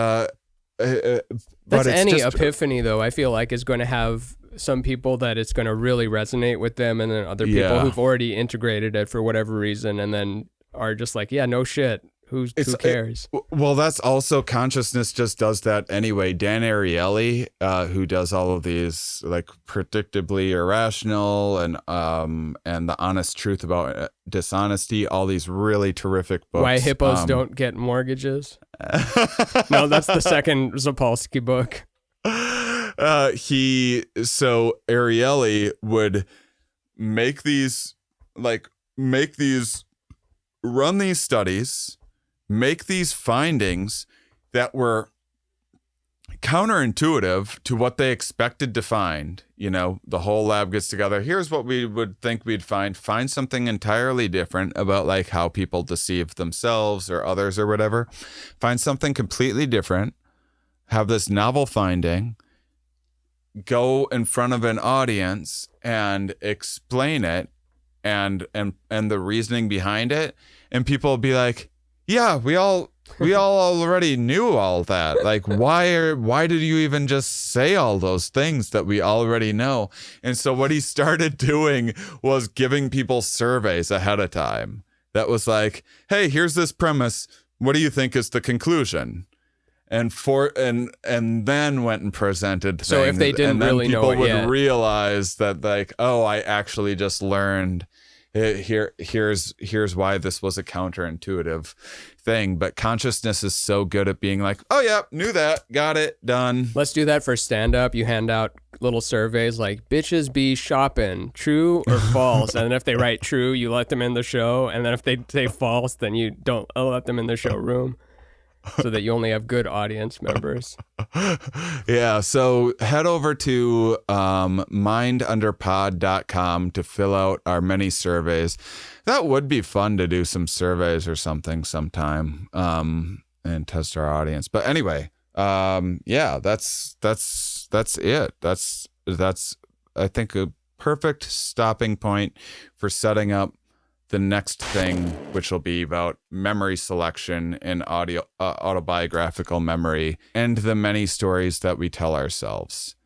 [SPEAKER 1] any epiphany though, I feel like is going to have some people that it's going to really resonate with them, and then other people who've already integrated it for whatever reason and then are just like, yeah, no shit. Who cares?
[SPEAKER 2] Well, that's also consciousness just does that anyway. Dan Ariely, who does all of these like predictably irrational and the honest truth about dishonesty, all these really terrific books.
[SPEAKER 1] Why hippos don't get mortgages? No, that's the second Sapolsky book.
[SPEAKER 2] Ariely would run these studies, make these findings that were counterintuitive to what they expected to find. The whole lab gets together. Here's what we would think we'd find something entirely different about like how people deceive themselves or others or whatever. Find something completely different, have this novel finding, go in front of an audience and explain it and the reasoning behind it, and people will be like, yeah, we all already knew all that. Like, why did you even just say all those things that we already know? And so what he started doing was giving people surveys ahead of time that was like, hey, here's this premise, what do you think is the conclusion? And then went and presented things.
[SPEAKER 1] So if they didn't really know it yet,
[SPEAKER 2] people would realize that like, oh, I actually just learned. Here's why this was a counterintuitive thing. But consciousness is so good at being like, oh yeah, knew that, got it, done.
[SPEAKER 1] Let's do that for stand-up. You hand out little surveys like, bitches be shopping, true or false? And then if they write true, you let them in the show. And then if they say false, then you don't let them in the showroom. So that you only have good audience members.
[SPEAKER 2] Yeah, so head over to mindunderpod.com to fill out our many surveys. That would be fun to do some surveys or something sometime and test our audience. But anyway, yeah, that's it. That's I think a perfect stopping point for setting up the next thing, which will be about memory selection and autobiographical memory and the many stories that we tell ourselves.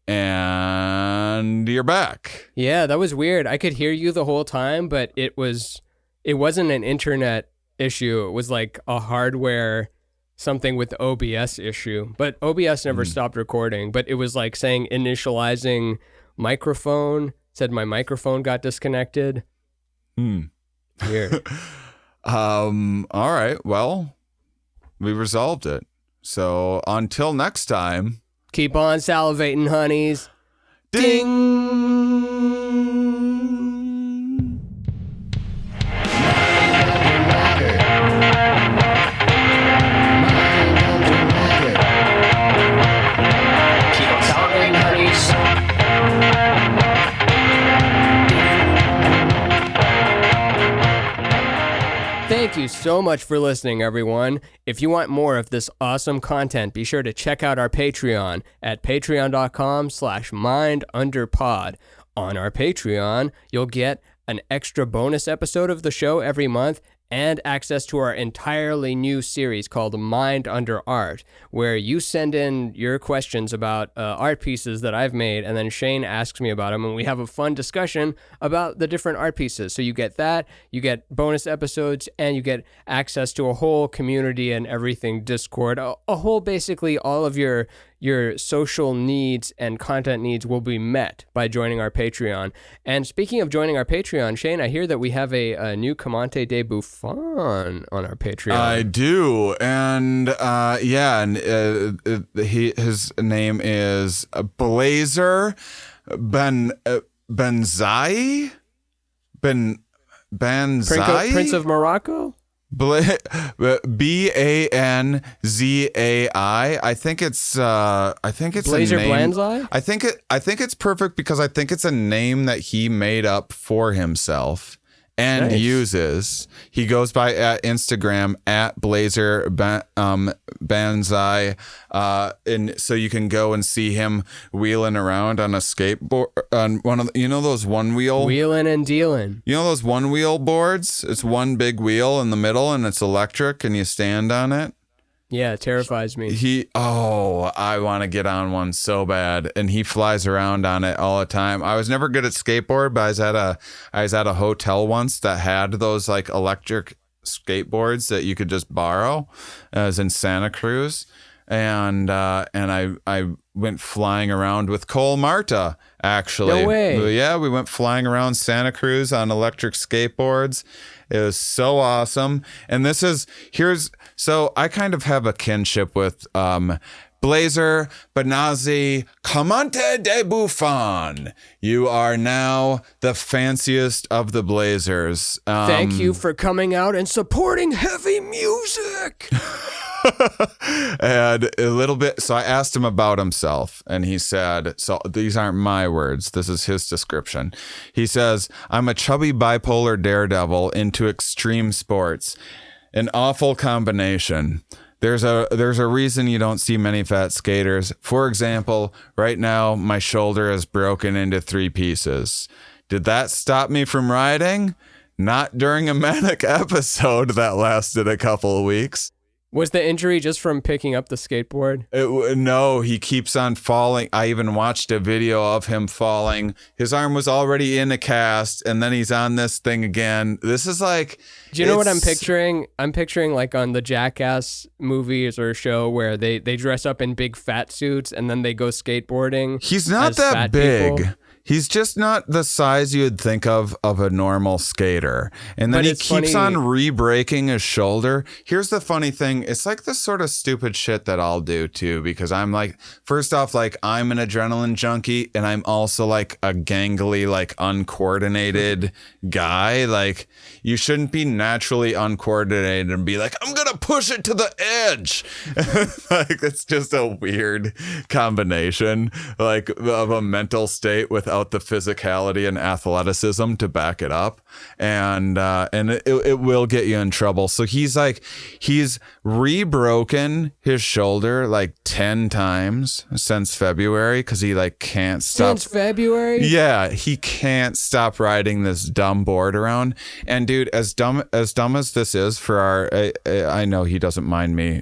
[SPEAKER 2] And you're back.
[SPEAKER 1] Yeah, that was weird. I could hear you the whole time, but it wasn't an internet issue. It was like a hardware something with the OBS issue. But OBS never stopped recording, but it was like saying initializing microphone, said my microphone got disconnected. Weird.
[SPEAKER 2] All right. Well, we resolved it. So until next time,
[SPEAKER 1] keep on salivating, honeys.
[SPEAKER 2] Ding!
[SPEAKER 1] Keep on salivating, honeys. Thank you so much for listening, everyone. If you want more of this awesome content, be sure to check out our Patreon at patreon.com/mindunderpod. On our Patreon, you'll get an extra bonus episode of the show every month and access to our entirely new series called Mind Under Art, where you send in your questions about art pieces that I've made, and then Shane asks me about them, and we have a fun discussion about the different art pieces. So you get that, you get bonus episodes, and you get access to a whole community and everything Discord, a whole basically all of your social needs and content needs will be met by joining our Patreon. And speaking of joining our Patreon, Shane, I hear that we have a new Comante de Buffon on our Patreon.
[SPEAKER 2] I do, and his name is Blazer Banzai.
[SPEAKER 1] Prince of Morocco?
[SPEAKER 2] Banzai. I think it's
[SPEAKER 1] Blazer
[SPEAKER 2] a name.
[SPEAKER 1] Blanzai?
[SPEAKER 2] I think it's perfect because I think it's a name that he made up for himself and uses. He goes by at Instagram at Blazer Banzai, and so you can go and see him wheeling around on a skateboard on one of those one wheel
[SPEAKER 1] wheeling and dealing.
[SPEAKER 2] You know those one wheel boards? It's one big wheel in the middle and it's electric and you stand on it.
[SPEAKER 1] Yeah, it terrifies me.
[SPEAKER 2] I want to get on one so bad, and he flies around on it all the time. I was never good at skateboard, but I was at a hotel once that had those like electric skateboards that you could just borrow. I was in Santa Cruz, and I went flying around with Cole Marta, actually.
[SPEAKER 1] No way.
[SPEAKER 2] Yeah, we went flying around Santa Cruz on electric skateboards. It was so awesome. And so I kind of have a kinship with Blazer Banazi Comante de Buffon. You are now the fanciest of the Blazers.
[SPEAKER 1] Thank you for coming out and supporting heavy music.
[SPEAKER 2] And a little bit, so I asked him about himself, and he said, so these aren't my words, this is his description. He says, I'm a chubby bipolar daredevil into extreme sports. An awful combination. There's a reason you don't see many fat skaters. For example, right now, my shoulder is broken into 3 pieces. Did that stop me from riding? Not during a manic episode that lasted a couple of weeks.
[SPEAKER 1] Was the injury just from picking up the skateboard?
[SPEAKER 2] No, he keeps on falling. I even watched a video of him falling. His arm was already in a cast, and then he's on this thing again. This is like...
[SPEAKER 1] Do you know what I'm picturing? I'm picturing like on the Jackass movies or show where they dress up in big fat suits and then they go skateboarding.
[SPEAKER 2] He's not that big.
[SPEAKER 1] People.
[SPEAKER 2] He's just not the size you'd think of a normal skater. And then he keeps on re-breaking his shoulder. Here's the funny thing. It's like this sort of stupid shit that I'll do too, because I'm like, first off, like I'm an adrenaline junkie, and I'm also like a gangly, like uncoordinated guy. Like you shouldn't be naturally uncoordinated and be like, I'm going to push it to the edge. Like it's just a weird combination like of a mental state without the physicality and athleticism to back it up, and it will get you in trouble. So he's re-broken his shoulder like 10 times since February because he like can't stop.
[SPEAKER 1] Since February?
[SPEAKER 2] Yeah, he can't stop riding this dumb board around. And dude, as dumb as this is for our, I know he doesn't mind me.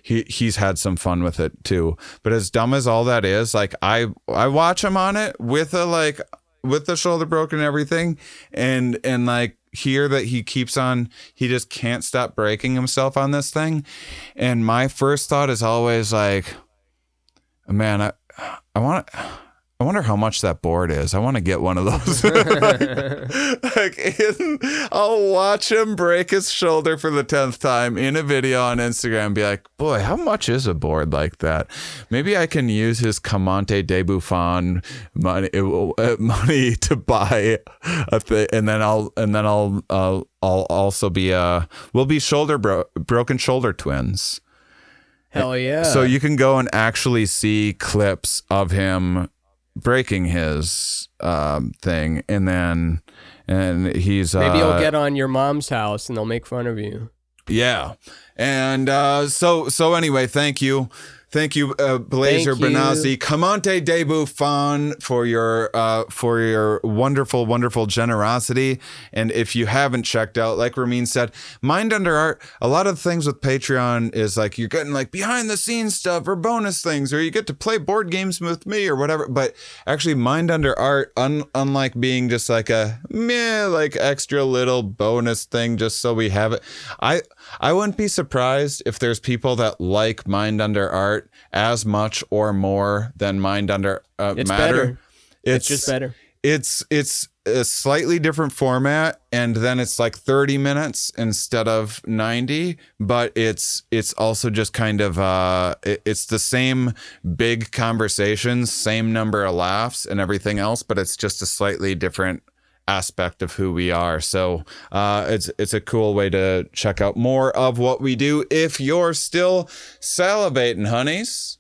[SPEAKER 2] He's had some fun with it too. But as dumb as all that is, like I watch him on it with the shoulder broken and everything, and like hear that he just can't stop breaking himself on this thing. And my first thought is always like, man, I wonder how much that board is. I want to get one of those. I'll watch him break his shoulder for the 10th time in a video on Instagram and be like, boy, how much is a board like that? Maybe I can use his Comante de Buffon money to buy a thing, and then I'll also be we'll be broken shoulder twins.
[SPEAKER 1] Hell yeah.
[SPEAKER 2] So you can go and actually see clips of him breaking his thing, and then and he's
[SPEAKER 1] maybe you'll get on your mom's house and they'll make fun of you.
[SPEAKER 2] Yeah. And so anyway, thank you. Thank you, Blazer Benazzi, Comante de Buffon, for your wonderful, wonderful generosity. And if you haven't checked out, like Ramin said, Mind Under Art, a lot of things with Patreon is like you're getting like behind the scenes stuff or bonus things, or you get to play board games with me or whatever. But actually, Mind Under Art, unlike being just like a meh, like extra little bonus thing just so we have it, I wouldn't be surprised if there's people that like Mind Under Art as much or more than Mind Under
[SPEAKER 1] it's
[SPEAKER 2] Matter.
[SPEAKER 1] Better. It's just better.
[SPEAKER 2] It's a slightly different format, and then it's like 30 minutes instead of 90, but it's also just kind of it's the same big conversations, same number of laughs and everything else, but it's just a slightly different aspect of who we are. So it's a cool way to check out more of what we do if you're still salivating, honeys.